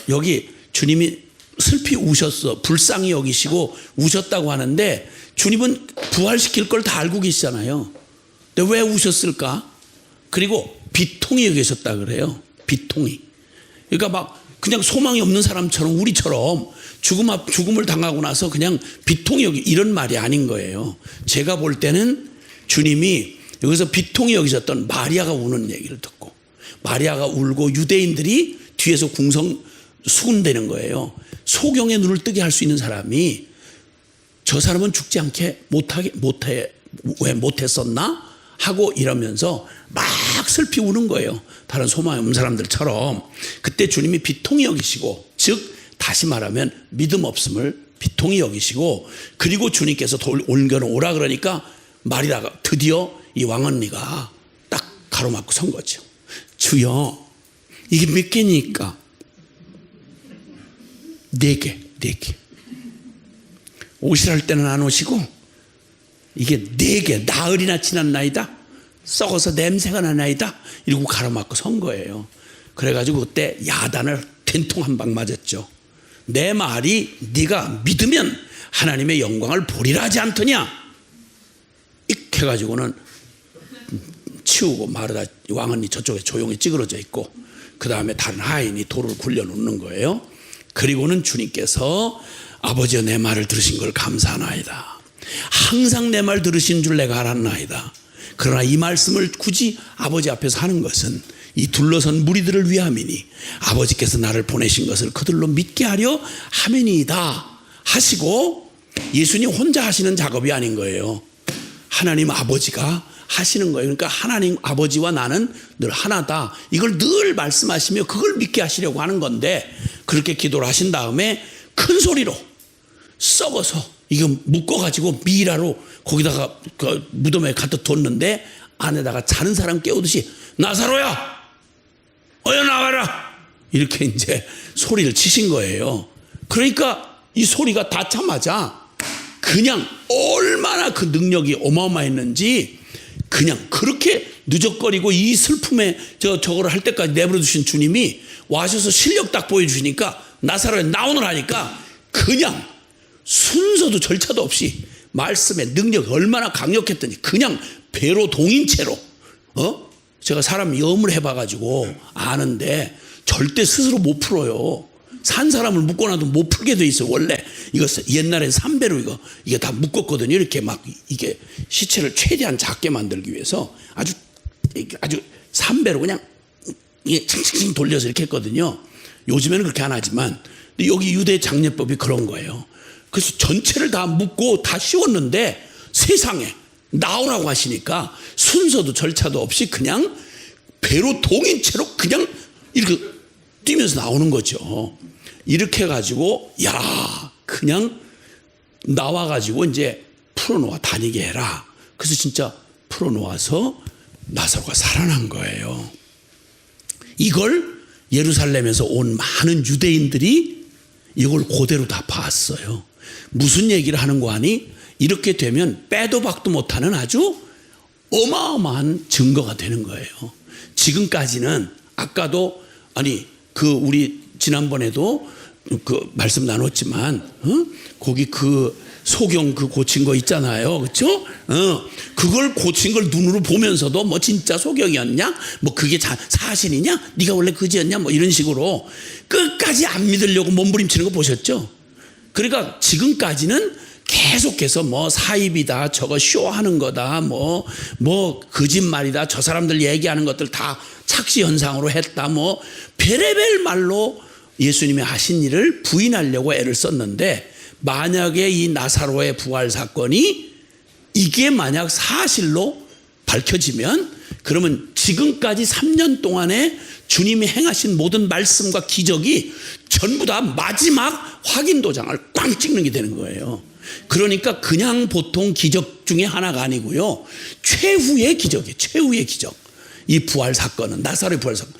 여기 주님이 슬피 우셨어, 불쌍히 여기시고 우셨다고 하는데 주님은 부활시킬 걸 다 알고 계시잖아요. 근데 왜 우셨을까? 그리고 비통히 여기셨다 그래요. 비통히. 그러니까 막 그냥 소망이 없는 사람처럼 우리처럼 죽음을 당하고 나서 그냥 비통히 여기 이런 말이 아닌 거예요. 제가 볼 때는 주님이 여기서 비통히 여기셨던 마리아가 우는 얘기를 듣고 마리아가 울고 유대인들이 뒤에서 수군대는 거예요. 소경의 눈을 뜨게 할 수 있는 사람이 저 사람은 죽지 않게 왜 못했었나? 하고 이러면서 막 슬피 우는 거예요. 다른 소망이 없는 사람들처럼. 그때 주님이 비통히 여기시고, 즉 다시 말하면 믿음 없음을 비통히 여기시고, 그리고 주님께서 옮겨오라 그러니까 마리아가 드디어 이 왕언니가 딱 가로막고 선 거죠. 주여, 이게 몇 개니까? 4개. 오시랄 때는 안 오시고 이게 4개 나흘이나 지난 나이다, 썩어서 냄새가 난 나이다, 이러고 가로막고 선 거예요. 그래가지고 그때 야단을 된통 한 방 맞았죠. 내 말이 네가 믿으면 하나님의 영광을 보리라 하지 않더냐. 이렇게 해가지고는 치우고 마르다 왕언니 저쪽에 조용히 찌그러져 있고 그 다음에 다른 하인이 돌을 굴려놓는 거예요. 그리고는 주님께서 아버지여 내 말을 들으신 걸 감사하나이다. 항상 내 말 들으신 줄 내가 알았나이다. 그러나 이 말씀을 굳이 아버지 앞에서 하는 것은 이 둘러선 무리들을 위함이니 아버지께서 나를 보내신 것을 그들로 믿게 하려 함이니이다 하시고, 예수님 혼자 하시는 작업이 아닌 거예요. 하나님 아버지가 하시는 거예요. 그러니까 하나님 아버지와 나는 늘 하나다, 이걸 늘 말씀하시며 그걸 믿게 하시려고 하는 건데, 그렇게 기도를 하신 다음에 큰 소리로 썩어서 이거 묶어가지고 미라로 거기다가 그 무덤에 갖다 뒀는데, 안에다가 자는 사람 깨우듯이 나사로야 어여 나와라, 이렇게 이제 소리를 치신 거예요. 그러니까 이 소리가 닿자마자 그냥 얼마나 그 능력이 어마어마했는지, 그냥 그렇게 누적거리고 이 슬픔에 저거를 할 때까지 내버려 두신 주님이 와셔서 실력 딱 보여주시니까 나사로에 나오느라 하니까 그냥 순서도 절차도 없이 말씀의 능력이 얼마나 강력했더니 그냥 배로 동인 채로, 제가 사람 염을 해봐가지고 아는데 절대 스스로 못 풀어요. 산 사람을 묶어놔도 못 풀게 돼 있어요. 원래 이거 옛날에 삼배로 이게 다 묶었거든요. 이렇게 막 이게 시체를 최대한 작게 만들기 위해서 아주 삼배로 그냥 이게 칭칭칭 돌려서 이렇게 했거든요. 요즘에는 그렇게 안 하지만 여기 유대 장례법이 그런 거예요. 그래서 전체를 다 묶고 다 씌웠는데 세상에 나오라고 하시니까 순서도 절차도 없이 그냥 배로 동인 채로 그냥 이렇게 뛰면서 나오는 거죠. 이렇게 해가지고 그냥 나와가지고 이제 풀어놓아 다니게 해라. 그래서 진짜 풀어놓아서 나사로가 살아난 거예요. 이걸 예루살렘에서 온 많은 유대인들이 이걸 그대로 다 봤어요. 무슨 얘기를 하는 거 아니? 이렇게 되면 빼도 박도 못하는 아주 어마어마한 증거가 되는 거예요. 지금까지는 아까도 우리 지난번에도 그 말씀 나눴지만 거기 그 소경 그 고친 거 있잖아요, 그렇죠? 그걸 고친 걸 눈으로 보면서도 뭐 진짜 소경이었냐, 뭐 그게 사실이냐, 네가 원래 그지였냐, 뭐 이런 식으로 끝까지 안 믿으려고 몸부림치는 거 보셨죠? 그러니까 지금까지는 계속해서 뭐 사입이다, 저거 쇼하는 거다, 뭐 거짓말이다, 저 사람들 얘기하는 것들 다 착시 현상으로 했다, 뭐 별의별 말로 예수님이 하신 일을 부인하려고 애를 썼는데, 만약에 이 나사로의 부활 사건이 이게 만약 사실로 밝혀지면, 그러면 지금까지 3년 동안에 주님이 행하신 모든 말씀과 기적이 전부 다 마지막 확인 도장을 꽝 찍는 게 되는 거예요. 그러니까 그냥 보통 기적 중에 하나가 아니고요, 최후의 기적이에요. 최후의 기적. 이 부활 사건은, 나사로의 부활 사건.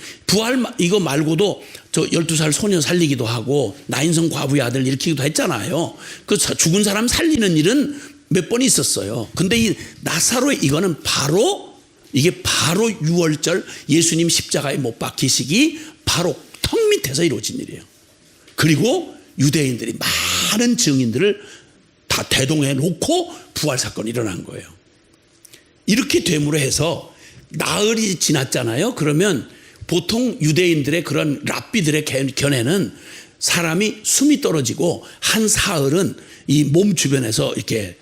이거 말고도 저 12살 소녀 살리기도 하고 나인성 과부의 아들 일으키기도 했잖아요. 그 죽은 사람 살리는 일은 몇 번 있었어요. 근데 이 나사로의 이거는 바로 6월절 예수님 십자가에 못 박히시기 바로 턱 밑에서 이루어진 일이에요. 그리고 유대인들이 많은 증인들을 다 대동해 놓고 부활 사건이 일어난 거예요. 이렇게 됨으로 해서 나흘이 지났잖아요. 그러면 보통 유대인들의 그런 랍비들의 견해는 사람이 숨이 떨어지고 한 사흘은 이 몸 주변에서 이렇게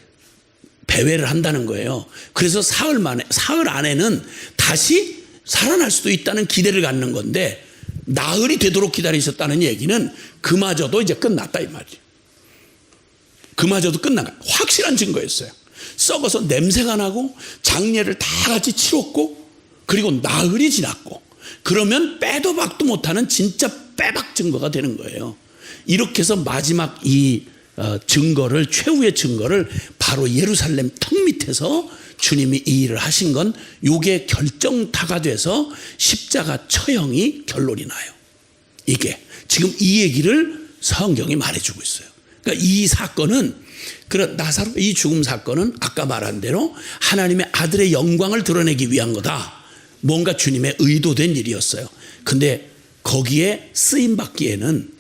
배회를 한다는 거예요. 그래서 사흘 안에는 다시 살아날 수도 있다는 기대를 갖는 건데, 나흘이 되도록 기다리셨다는 얘기는 그마저도 이제 끝났다 이 말이에요. 그마저도 끝난 거예요. 확실한 증거였어요. 썩어서 냄새가 나고 장례를 다 같이 치렀고, 그리고 나흘이 지났고, 그러면 빼도 박도 못하는 진짜 빼박 증거가 되는 거예요. 이렇게 해서 마지막 이 증거를, 최후의 증거를 바로 예루살렘 턱 밑에서 주님이 이 일을 하신 건 요게 결정타가 돼서 십자가 처형이 결론이 나요. 이게 지금 이 얘기를 성경이 말해주고 있어요. 그러니까 이 사건은, 그런 나사로 이 죽음 사건은 아까 말한 대로 하나님의 아들의 영광을 드러내기 위한 거다. 뭔가 주님의 의도된 일이었어요. 근데 거기에 쓰임받기에는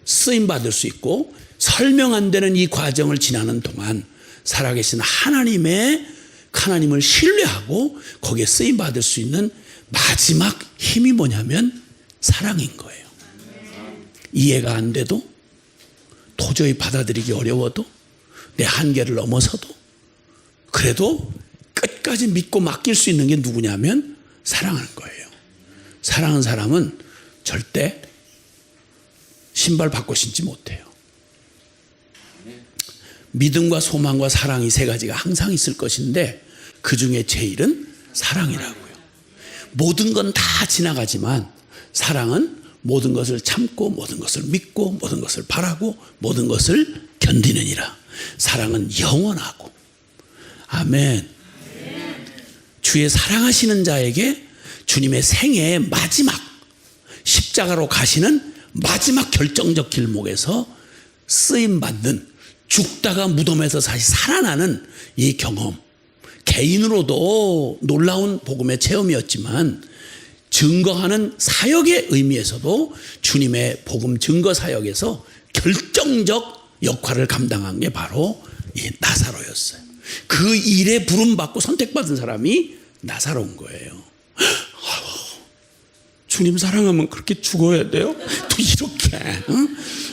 쓰임받을 수 있고, 설명 안 되는 이 과정을 지나는 동안 살아계신 하나님을 신뢰하고 거기에 쓰임받을 수 있는 마지막 힘이 뭐냐면 사랑인 거예요. 이해가 안 돼도, 도저히 받아들이기 어려워도, 내 한계를 넘어서도, 그래도 끝까지 믿고 맡길 수 있는 게 누구냐면 사랑하는 거예요. 사랑하는 사람은 절대 신발 바꿔 신지 못해요. 믿음과 소망과 사랑이 세 가지가 항상 있을 것인데 그 중에 제일은 사랑이라고요. 모든 건 다 지나가지만 사랑은 모든 것을 참고 모든 것을 믿고 모든 것을 바라고 모든 것을 견디느니라. 사랑은 영원하고. 아멘. 주의 사랑하시는 자에게 주님의 생애의 마지막 십자가로 가시는 마지막 결정적 길목에서 쓰임받는, 죽다가 무덤에서 다시 살아나는 이 경험, 개인으로도 놀라운 복음의 체험이었지만 증거하는 사역의 의미에서도 주님의 복음 증거 사역에서 결정적 역할을 감당한 게 바로 이 나사로였어요. 그 일에 부름받고 선택받은 사람이 나사로인 거예요. 주님 사랑하면 그렇게 죽어야 돼요? 또 이렇게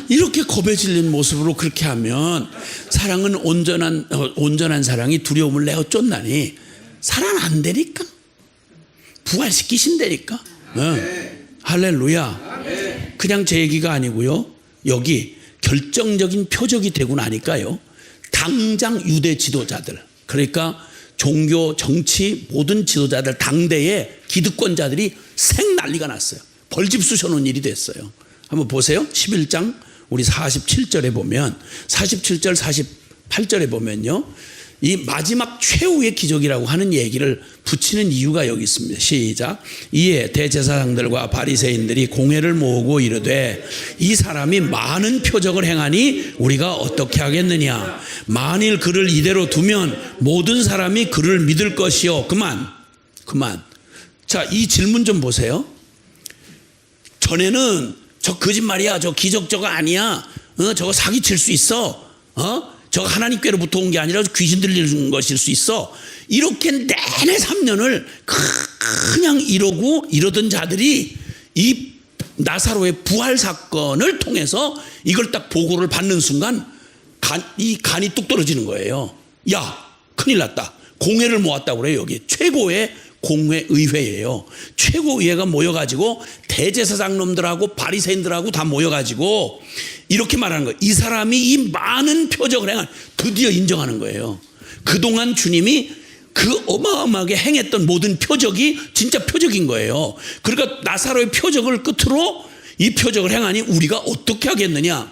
이렇게 겁에 질린 모습으로 그렇게 하면 사랑은 온전한 사랑이 두려움을 내어 쫓나니 살아는 안 되니까 부활시키신다니까. 할렐루야. 그냥 제 얘기가 아니고요. 여기 결정적인 표적이 되고 나니까요. 당장 유대 지도자들, 그러니까 종교, 정치 모든 지도자들, 당대의 기득권자들이 생난리가 났어요. 벌집 쑤셔놓은 일이 됐어요. 한번 보세요. 11장 우리 47절에 보면, 47절 48절에 보면요, 이 마지막 최후의 기적이라고 하는 얘기를 붙이는 이유가 여기 있습니다. 시작. 이에 대제사장들과 바리새인들이 공회를 모으고 이르되 이 사람이 많은 표적을 행하니 우리가 어떻게 하겠느냐. 만일 그를 이대로 두면 모든 사람이 그를 믿을 것이요. 그만. 자, 이 질문 좀 보세요. 전에는 저 거짓말이야, 저 기적 저거 아니야, 저거 사기칠 수 있어, 저거 하나님께로부터 온 게 아니라 귀신 들리는 것일 수 있어, 이렇게 내내 3년을 그냥 이러던 자들이 이 나사로의 부활 사건을 통해서 이걸 딱 보고를 받는 순간 이 간이 뚝 떨어지는 거예요. 야, 큰일 났다. 공회를 모았다고 그래요. 여기 최고의 공회의회예요. 최고의회가 모여가지고 대제사장 놈들하고 바리새인들하고 다 모여가지고 이렇게 말하는 거예요. 이 사람이 이 많은 표적을 행한, 드디어 인정하는 거예요. 그동안 주님이 그 어마어마하게 행했던 모든 표적이 진짜 표적인 거예요. 그러니까 나사로의 표적을 끝으로 이 표적을 행하니 우리가 어떻게 하겠느냐.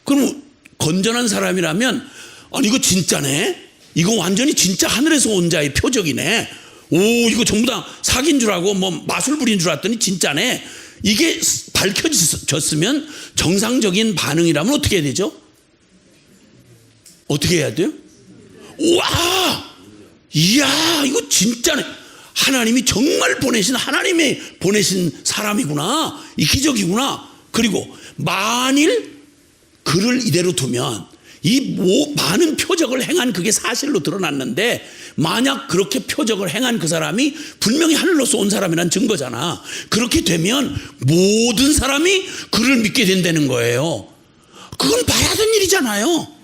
그럼 건전한 사람이라면, 아니 이거 진짜네, 이거 완전히 진짜 하늘에서 온 자의 표적이네, 오 이거 전부 다 사기인 줄 알고 뭐 마술 부린 줄 알았더니 진짜네, 이게 밝혀졌으면 정상적인 반응이라면 어떻게 해야 되죠? 어떻게 해야 돼요? 우와, 이야 이거 진짜네, 하나님이 정말 하나님이 보내신 사람이구나, 이 기적이구나. 그리고 만일 그를 이대로 두면 이 많은 표적을 행한 그게 사실로 드러났는데, 만약 그렇게 표적을 행한 그 사람이 분명히 하늘로서 온 사람이란 증거잖아. 그렇게 되면 모든 사람이 그를 믿게 된다는 거예요. 그건 바라던 일이잖아요.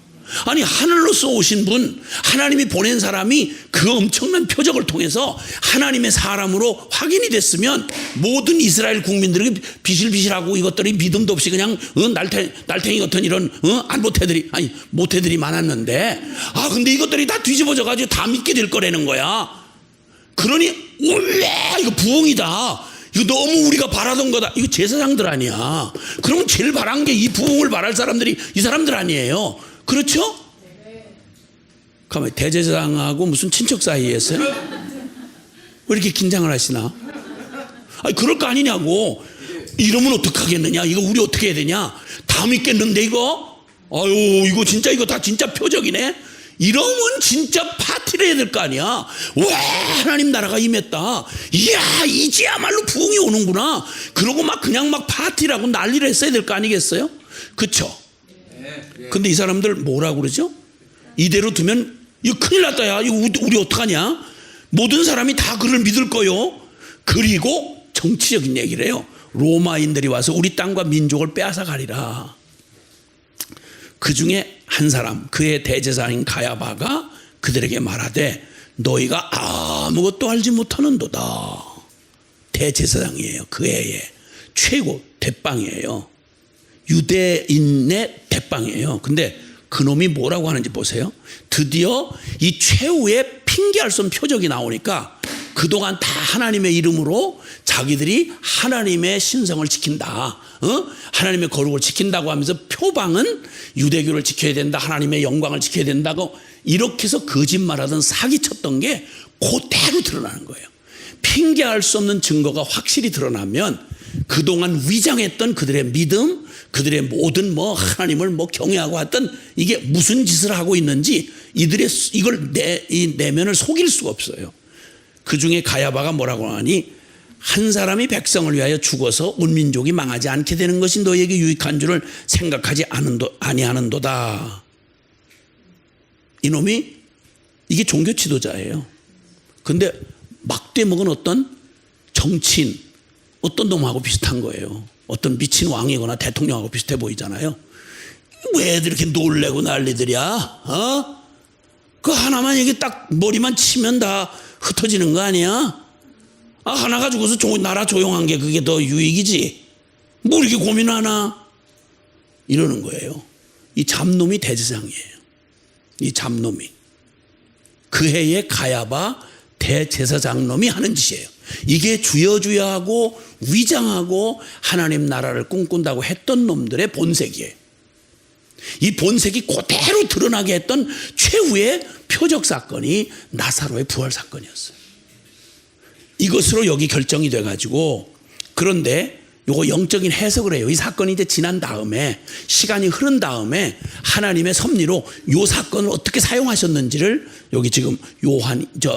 아니 하늘로서 오신 분, 하나님이 보낸 사람이 그 엄청난 표적을 통해서 하나님의 사람으로 확인이 됐으면 모든 이스라엘 국민들에게 비실비실하고 이것들이 믿음도 없이 그냥 날탱이 같은 이런 모태들이 많았는데, 근데 이것들이 다 뒤집어져 가지고 다 믿게 될 거라는 거야. 그러니 원래 이거 부흥이다, 이거 너무 우리가 바라던 거다. 이거 제사장들 아니야. 그러면 제일 바란 게 이 부흥을 바랄 사람들이 이 사람들 아니에요. 그렇죠? 가만히 대제사장하고 무슨 친척 사이였어요? 왜 이렇게 긴장을 하시나? 아니 그럴 거 아니냐고. 이러면 어떡하겠느냐, 이거 우리 어떻게 해야 되냐, 다 믿겠는데 이거, 아유 이거 진짜 이거 다 진짜 표적이네, 이러면 진짜 파티를 해야 될 거 아니야. 와 하나님 나라가 임했다, 이야 이제야말로 부흥이 오는구나, 그러고 막 그냥 막 파티라고 난리를 했어야 될 거 아니겠어요? 그쵸? 근데 이 사람들 뭐라고 그러죠? 이대로 두면 이거 큰일 났다, 야 이거 우리 어떡하냐, 모든 사람이 다 그를 믿을 거요. 그리고 정치적인 얘기를 해요. 로마인들이 와서 우리 땅과 민족을 빼앗아 가리라. 그 중에 한 사람, 그의 대제사장인 가야바가 그들에게 말하되 너희가 아무것도 알지 못하는도다. 대제사장이에요. 그 해에 최고 대빵이에요. 유대인의 대빵이에요. 근데 그놈이 뭐라고 하는지 보세요. 드디어 이 최후의 핑계할 수 없는 표적이 나오니까 그동안 다 하나님의 이름으로 자기들이 하나님의 신성을 지킨다, 하나님의 거룩을 지킨다고 하면서 표방은 유대교를 지켜야 된다, 하나님의 영광을 지켜야 된다고 이렇게 해서 거짓말하던 사기쳤던 게 그대로 드러나는 거예요. 핑계할 수 없는 증거가 확실히 드러나면 그동안 위장했던 그들의 믿음, 그들의 모든 하나님을 경외하고 왔던 이게 무슨 짓을 하고 있는지 이들의 이걸 내면을 속일 수가 없어요. 그 중에 가야바가 뭐라고 하니 한 사람이 백성을 위하여 죽어서 온 민족이 망하지 않게 되는 것이 너희에게 유익한 줄을 생각하지 아니하는도다. 이놈이 이게 종교 지도자예요. 근데 막대 먹은 어떤 정치인, 어떤 놈하고 비슷한 거예요. 어떤 미친 왕이거나 대통령하고 비슷해 보이잖아요. 왜 애들 이렇게 놀래고 난리들이야? 그 하나만 이게 딱 머리만 치면 다 흩어지는 거 아니야? 하나 가지고서 나라 조용한 게 그게 더 유익이지. 뭐 이렇게 고민하나? 이러는 거예요. 이 잡놈이 대제사장이에요. 이 잡놈이. 그 해에 가야바 대제사장놈이 하는 짓이에요. 이게 주여주여하고 위장하고 하나님 나라를 꿈꾼다고 했던 놈들의 본색이에요. 이 본색이 그대로 드러나게 했던 최후의 표적 사건이 나사로의 부활 사건이었어요. 이것으로 여기 결정이 돼가지고, 그런데 요거 영적인 해석을 해요. 이 사건이 이제 지난 다음에, 시간이 흐른 다음에 하나님의 섭리로 요 사건을 어떻게 사용하셨는지를 여기 지금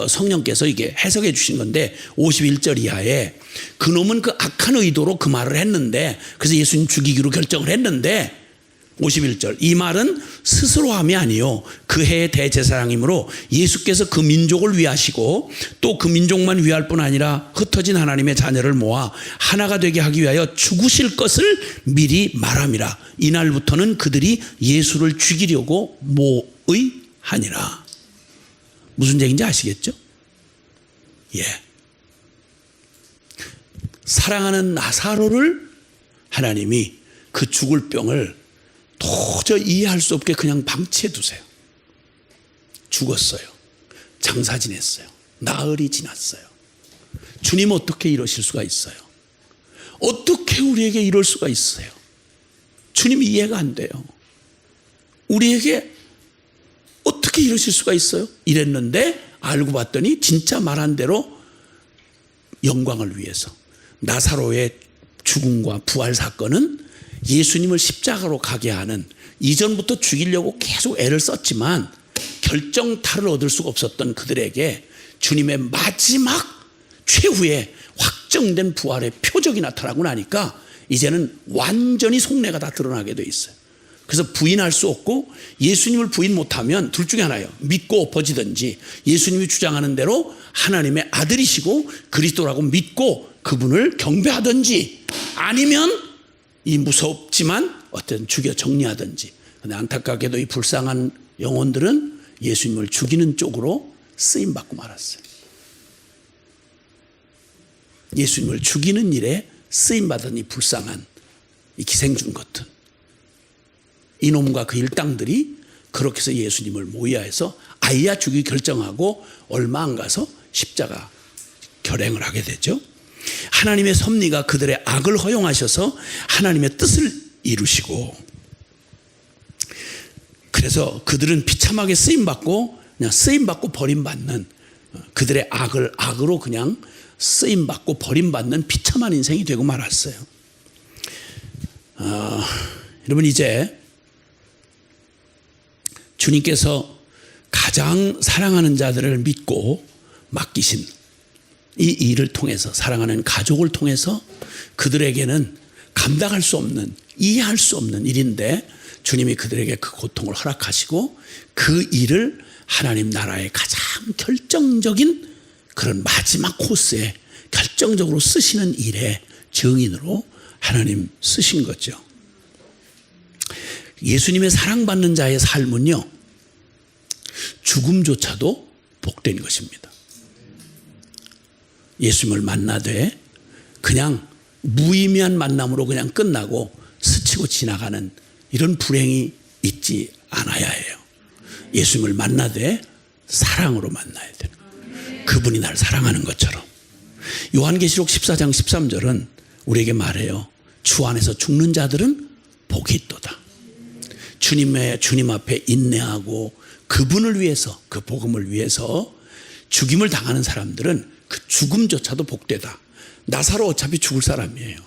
성령께서 이게 해석해 주신 건데, 51절 이하에 그놈은 그 악한 의도로 그 말을 했는데, 그래서 예수님 죽이기로 결정을 했는데, 51절 이 말은 스스로 함이 아니요 그 해의 대제사장이므로 예수께서 그 민족을 위하시고 또 그 민족만 위할 뿐 아니라 흩어진 하나님의 자녀를 모아 하나가 되게 하기 위하여 죽으실 것을 미리 말함이라. 이날부터는 그들이 예수를 죽이려고 모의하니라. 무슨 얘기인지 아시겠죠? 예. 사랑하는 나사로를 하나님이 그 죽을 병을 도저히 이해할 수 없게 그냥 방치해 두세요. 죽었어요. 장사 지냈어요. 나흘이 지났어요. 주님 어떻게 이러실 수가 있어요? 어떻게 우리에게 이럴 수가 있어요? 주님이 이해가 안 돼요. 우리에게 어떻게 이러실 수가 있어요? 이랬는데 알고 봤더니 진짜 말한 대로 영광을 위해서 나사로의 죽음과 부활 사건은 예수님을 십자가로 가게 하는, 이전부터 죽이려고 계속 애를 썼지만 결정타를 얻을 수가 없었던 그들에게 주님의 마지막 최후의 확정된 부활의 표적이 나타나고 나니까 이제는 완전히 속내가 다 드러나게 돼 있어요. 그래서 부인할 수 없고, 예수님을 부인 못하면 둘 중에 하나예요. 믿고 엎어지든지 예수님이 주장하는 대로 하나님의 아들이시고 그리스도라고 믿고 그분을 경배하든지, 아니면 이 무섭지만 어떤 죽여 정리하든지. 근데 안타깝게도 이 불쌍한 영혼들은 예수님을 죽이는 쪽으로 쓰임받고 말았어요. 예수님을 죽이는 일에 쓰임받은 이 불쌍한 이 기생충 같은 이놈과 그 일당들이 그렇게 해서 예수님을 모의하여서 아이야 죽이기 결정하고 얼마 안 가서 십자가 결행을 하게 되죠. 하나님의 섭리가 그들의 악을 허용하셔서 하나님의 뜻을 이루시고, 그래서 그들은 비참하게 쓰임받고 그냥 쓰임받고 버림받는, 그들의 악을 악으로 그냥 쓰임받고 버림받는 비참한 인생이 되고 말았어요. 여러분, 이제 주님께서 가장 사랑하는 자들을 믿고 맡기신 이 일을 통해서, 사랑하는 가족을 통해서 그들에게는 감당할 수 없는, 이해할 수 없는 일인데 주님이 그들에게 그 고통을 허락하시고 그 일을 하나님 나라의 가장 결정적인 그런 마지막 코스에 결정적으로 쓰시는 일의 증인으로 하나님 쓰신 거죠. 예수님의 사랑받는 자의 삶은요, 죽음조차도 복된 것입니다. 예수님을 만나되 그냥 무의미한 만남으로 그냥 끝나고 스치고 지나가는 이런 불행이 있지 않아야 해요. 예수님을 만나되 사랑으로 만나야 돼요. 그분이 나를 사랑하는 것처럼. 요한계시록 14장 13절은 우리에게 말해요. 주 안에서 죽는 자들은 복이 있도다. 주님 앞에 인내하고 그분을 위해서, 그 복음을 위해서 죽임을 당하는 사람들은 그 죽음조차도 복되다. 나사로 어차피 죽을 사람이에요.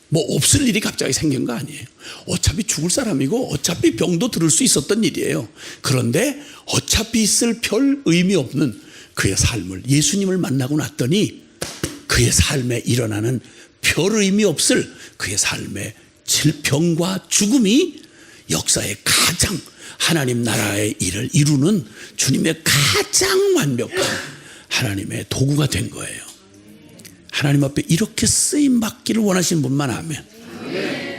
뭐 없을 일이 갑자기 생긴 거 아니에요. 어차피 죽을 사람이고 어차피 병도 들을 수 있었던 일이에요. 그런데 어차피 있을 별 의미 없는 그의 삶을, 예수님을 만나고 났더니 그의 삶에 일어나는 별 의미 없을 그의 삶의 질병과 죽음이 역사의 가장 하나님 나라의 일을 이루는 주님의 가장 완벽한 하나님의 도구가 된 거예요. 하나님 앞에 이렇게 쓰임받기를 원하시는 분만 하면,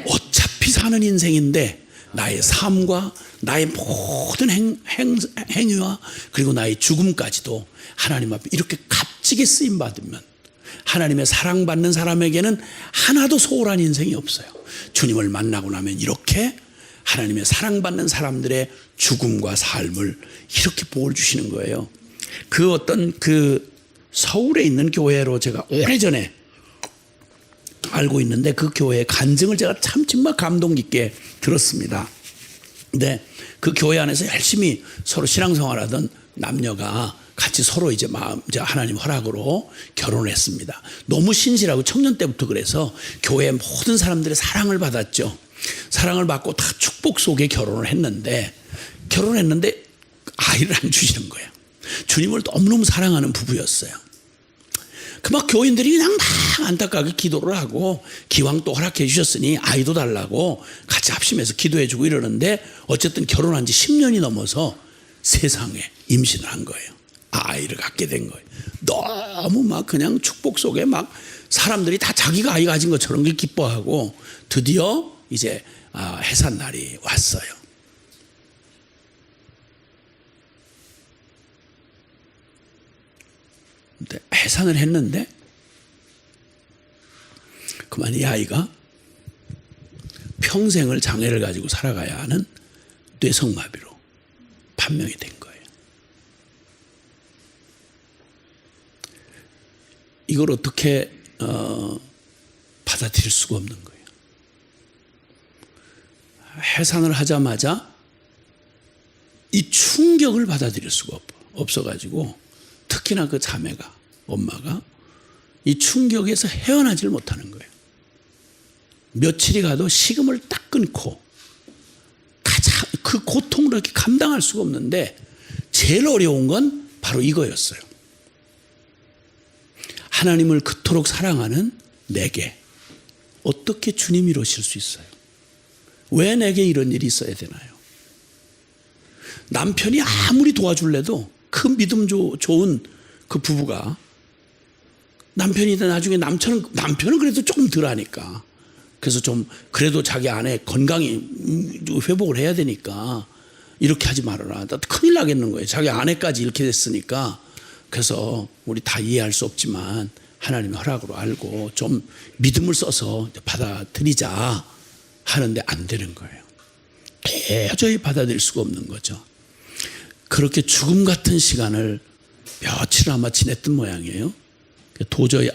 어차피 사는 인생인데 나의 삶과 나의 모든 행위와 그리고 나의 죽음까지도 하나님 앞에 이렇게 값지게 쓰임받으면 하나님의 사랑받는 사람에게는 하나도 소홀한 인생이 없어요. 주님을 만나고 나면 이렇게 하나님의 사랑받는 사람들의 죽음과 삶을 이렇게 복을 주시는 거예요. 그 어떤 그 서울에 있는 교회로 제가 오래전에 알고 있는데 그 교회의 간증을 제가 참 정말 감동 깊게 들었습니다. 근데 그 교회 안에서 열심히 서로 신앙생활하던 남녀가 같이 서로 이제 하나님 허락으로 결혼을 했습니다. 너무 신실하고 청년 때부터 그래서 교회의 모든 사람들의 사랑을 받았죠. 사랑을 받고 다 축복 속에 결혼했는데 아이를 안 주시는 거예요. 주님을 너무너무 사랑하는 부부였어요. 그 막 교인들이 그냥 막 안타깝게 기도를 하고 기왕 또 허락해 주셨으니 아이도 달라고 같이 합심해서 기도해 주고 이러는데 어쨌든 결혼한 지 10년이 넘어서 세상에 임신을 한 거예요. 아이를 갖게 된 거예요. 너무 막 그냥 축복 속에 막 사람들이 다 자기가 아이 가진 것처럼 기뻐하고 드디어 이제 해산날이 왔어요. 근데 해산을 했는데 그만 이 아이가 평생을 장애를 가지고 살아가야 하는 뇌성마비로 판명이 된 거예요. 이걸 어떻게 받아들일 수가 없는 거예요. 해산을 하자마자 이 충격을 받아들일 수가 없어가지고 특히나 그 자매가, 엄마가 이 충격에서 헤어나질 못하는 거예요. 며칠이 가도 식음을 딱 끊고 가장 그 고통을 이렇게 감당할 수가 없는데 제일 어려운 건 바로 이거였어요. 하나님을 그토록 사랑하는 내게 어떻게 주님이 이러실 수 있어요? 왜 내게 이런 일이 있어야 되나요? 남편이 아무리 도와줄래도 그 믿음 좋은 그 부부가 남편이 나중에 남편은 그래도 조금 덜 하니까 그래서 좀 그래도 자기 아내 건강이 회복을 해야 되니까 이렇게 하지 말아라. 큰일 나겠는 거예요. 자기 아내까지 이렇게 됐으니까. 그래서 우리 다 이해할 수 없지만 하나님의 허락으로 알고 좀 믿음을 써서 받아들이자 하는데 안 되는 거예요. 도저히 받아들일 수가 없는 거죠. 그렇게 죽음 같은 시간을 며칠 아마 지냈던 모양이에요. 도저히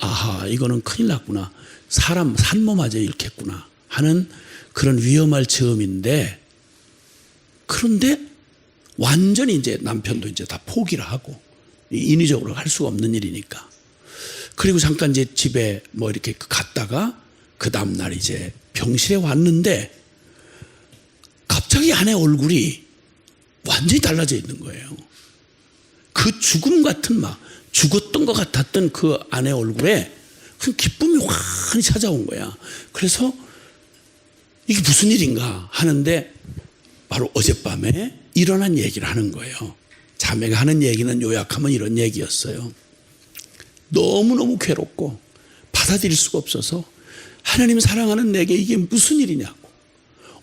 이거는 큰일 났구나. 사람 산모마저 잃겠구나 하는 그런 위험할 즈음인데, 그런데 완전히 이제 남편도 이제 다 포기를 하고 인위적으로 할 수가 없는 일이니까. 그리고 잠깐 이제 집에 뭐 이렇게 갔다가 그 다음날 이제 병실에 왔는데 갑자기 아내 얼굴이 완전히 달라져 있는 거예요. 그 죽음 같은 막 죽었던 것 같았던 그 아내 얼굴에 그 기쁨이 환히 찾아온 거야. 그래서 이게 무슨 일인가 하는데 바로 어젯밤에 일어난 얘기를 하는 거예요. 자매가 하는 얘기는 요약하면 이런 얘기였어요. 너무너무 괴롭고 받아들일 수가 없어서 하나님 사랑하는 내게 이게 무슨 일이냐고,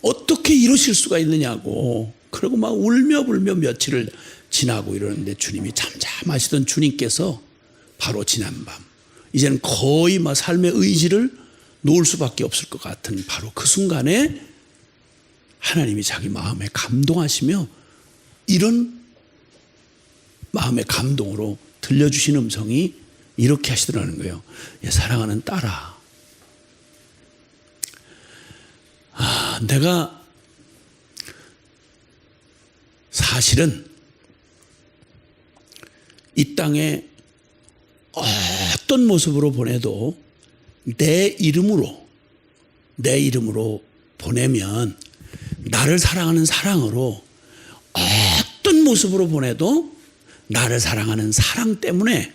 어떻게 이러실 수가 있느냐고, 그러고 막 울며 불며 며칠을 지나고 이러는데 주님이 잠잠하시던 주님께서 바로 지난밤, 이제는 거의 막 삶의 의지를 놓을 수밖에 없을 것 같은 바로 그 순간에 하나님이 자기 마음에 감동하시며 이런 마음의 감동으로 들려주신 음성이 이렇게 하시더라는 거예요. 사랑하는 딸아, 내가 사실은 이 땅에 어떤 모습으로 보내도 내 이름으로 보내면, 나를 사랑하는 사랑으로 어떤 모습으로 보내도 나를 사랑하는 사랑 때문에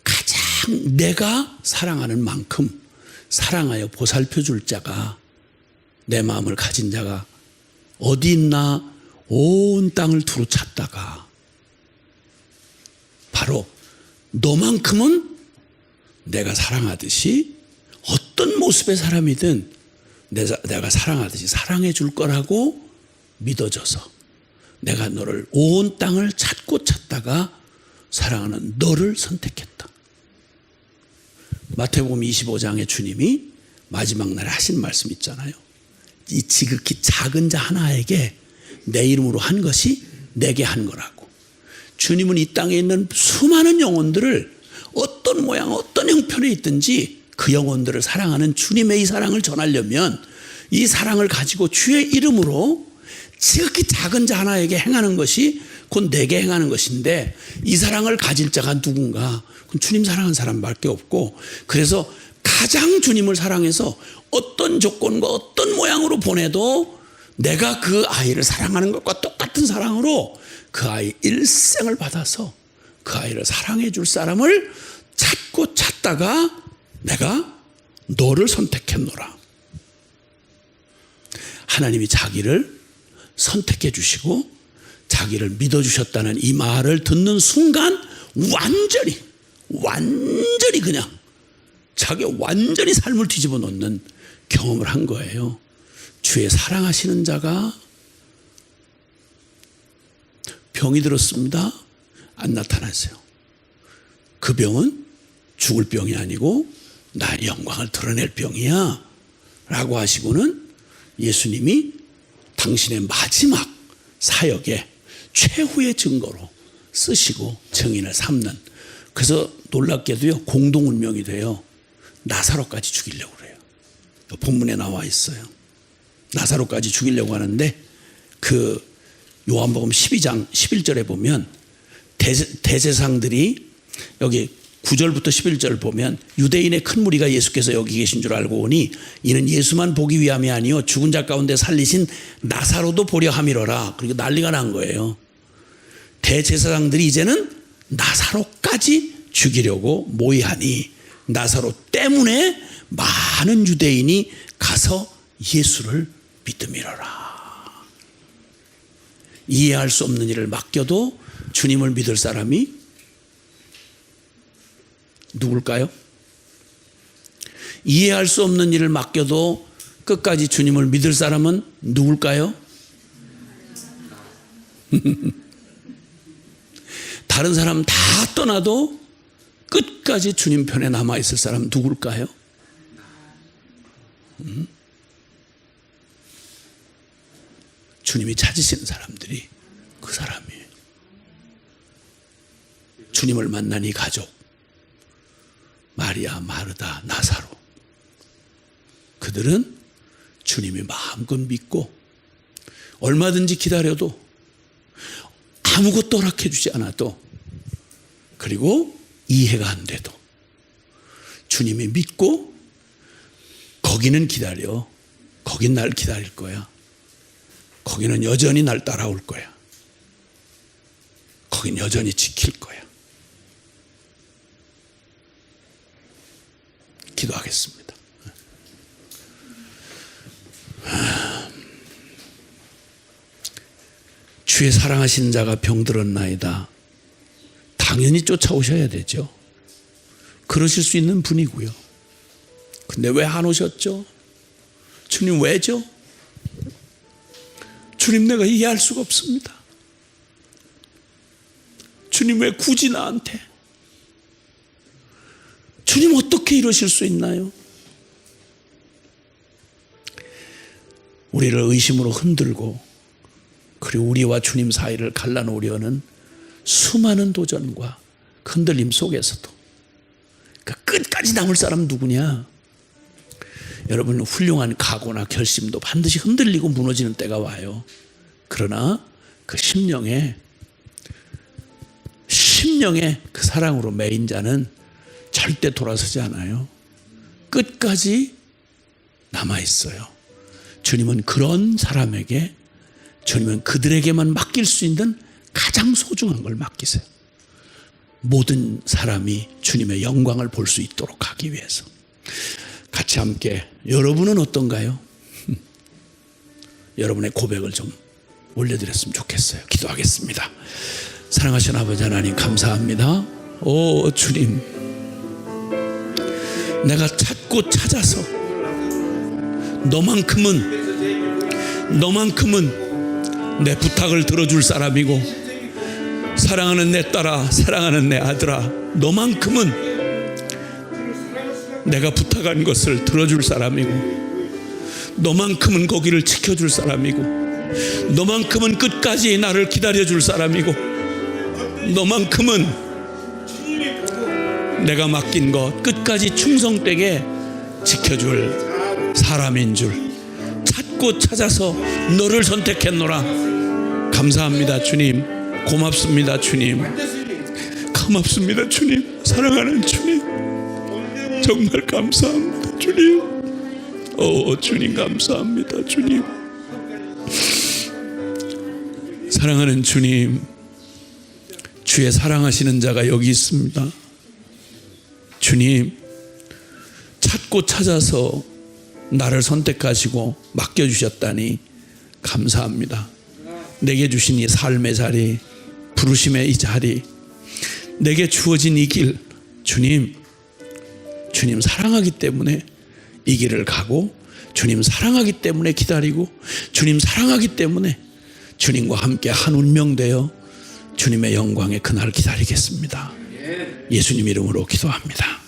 가장 내가 사랑하는 만큼 사랑하여 보살펴 줄 자가, 내 마음을 가진 자가 어디 있나 온 땅을 두루 찾다가 바로 너만큼은 내가 사랑하듯이 어떤 모습의 사람이든 내가 사랑하듯이 사랑해 줄 거라고 믿어져서 내가 너를 온 땅을 찾고 찾다가 사랑하는 너를 선택했다. 마태복음 25장에 주님이 마지막 날에 하신 말씀 있잖아요. 이 지극히 작은 자 하나에게 내 이름으로 한 것이 내게 한 거라고. 주님은 이 땅에 있는 수많은 영혼들을 어떤 모양 어떤 형편에 있든지 그 영혼들을 사랑하는 주님의 이 사랑을 전하려면 이 사랑을 가지고 주의 이름으로 지극히 작은 자 하나에게 행하는 것이 곧 내게 행하는 것인데, 이 사랑을 가질 자가 누군가? 그건 주님 사랑하는 사람밖에 없고, 그래서 가장 주님을 사랑해서 어떤 조건과 어떤 모양으로 보내도 내가 그 아이를 사랑하는 것과 똑같은 사랑으로 그 아이 일생을 받아서 그 아이를 사랑해 줄 사람을 찾고 찾다가 내가 너를 선택했노라. 하나님이 자기를 선택해 주시고 자기를 믿어주셨다는 이 말을 듣는 순간 완전히 그냥 자기 완전히 삶을 뒤집어 놓는 경험을 한 거예요. 주의 사랑하시는 자가 병이 들었습니다. 안 나타났어요. 그 병은 죽을 병이 아니고 나의 영광을 드러낼 병이야 라고 하시고는 예수님이 당신의 마지막 사역에 최후의 증거로 쓰시고 증인을 삼는, 그래서 놀랍게도요 공동운명이 돼요. 나사로까지 죽이려고 그래요. 본문에 나와 있어요. 나사로까지 죽이려고 하는데 그 요한복음 12장 11절에 보면 대제사장들이 여기 9절부터 11절 보면 유대인의 큰 무리가 예수께서 여기 계신 줄 알고 오니 이는 예수만 보기 위함이 아니요 죽은 자 가운데 살리신 나사로도 보려 함이로라. 그리고 난리가 난 거예요. 대제사장들이 이제는 나사로까지 죽이려고 모의하니 나사로 때문에 많은 유대인이 가서 예수를 믿음이로라. 이해할 수 없는 일을 맡겨도 주님을 믿을 사람이 누굴까요? 이해할 수 없는 일을 맡겨도 끝까지 주님을 믿을 사람은 누굴까요? 다른 사람 다 떠나도 끝까지 주님 편에 남아있을 사람은 누굴까요? 주님이 찾으시는 사람들이 그 사람이에요. 주님을 만난 이 가족, 마리아, 마르다, 나사로, 그들은 주님이 마음껏 믿고 얼마든지 기다려도 아무것도 허락해 주지 않아도, 그리고 이해가 안 돼도 주님이 믿고 거기는 기다려. 거긴 날 기다릴 거야. 거기는 여전히 날 따라올 거야. 거긴 여전히 지킬 거야. 기도하겠습니다. 주의 사랑하시는 자가 병들었나이다. 당연히 쫓아오셔야 되죠. 그러실 수 있는 분이고요. 근데 왜 안 오셨죠? 주님 왜죠? 주님 내가 이해할 수가 없습니다. 주님 왜 굳이 나한테? 주님 어떻게 이러실 수 있나요? 우리를 의심으로 흔들고 그리고 우리와 주님 사이를 갈라놓으려는 수많은 도전과 흔들림 속에서도 끝까지 남을 사람 누구냐? 여러분 훌륭한 각오나 결심도 반드시 흔들리고 무너지는 때가 와요. 그러나 그 심령에 그 사랑으로 매인 자는 절대 돌아서지 않아요. 끝까지 남아있어요. 주님은 그런 사람에게, 주님은 그들에게만 맡길 수 있는 가장 소중한 걸 맡기세요. 모든 사람이 주님의 영광을 볼 수 있도록 하기 위해서. 같이 함께, 여러분은 어떤가요? 여러분의 고백을 좀 올려드렸으면 좋겠어요. 기도하겠습니다. 사랑하신 아버지 하나님 감사합니다. 오 주님, 내가 찾고 찾아서 너만큼은 내 부탁을 들어줄 사람이고, 사랑하는 내 딸아, 사랑하는 내 아들아, 너만큼은 내가 부탁한 것을 들어줄 사람이고, 너만큼은 거기를 지켜줄 사람이고, 너만큼은 끝까지 나를 기다려줄 사람이고, 너만큼은 내가 맡긴 것 끝까지 충성되게 지켜줄 사람인 줄 찾고 찾아서 너를 선택했노라. 감사합니다 주님. 고맙습니다 주님. 고맙습니다 주님. 사랑하는 주님, 정말 감사합니다 주님. 주님 감사합니다 주님. 사랑하는 주님, 주의 사랑하시는 자가 여기 있습니다. 주님, 찾고 찾아서 나를 선택하시고 맡겨주셨다니 감사합니다. 내게 주신 이 삶의 자리, 부르심의 이 자리, 내게 주어진 이 길, 주님 사랑하기 때문에 이 길을 가고, 주님 사랑하기 때문에 기다리고, 주님 사랑하기 때문에 주님과 함께 한 운명되어 주님의 영광의 그날을 기다리겠습니다. 예수님 이름으로 기도합니다.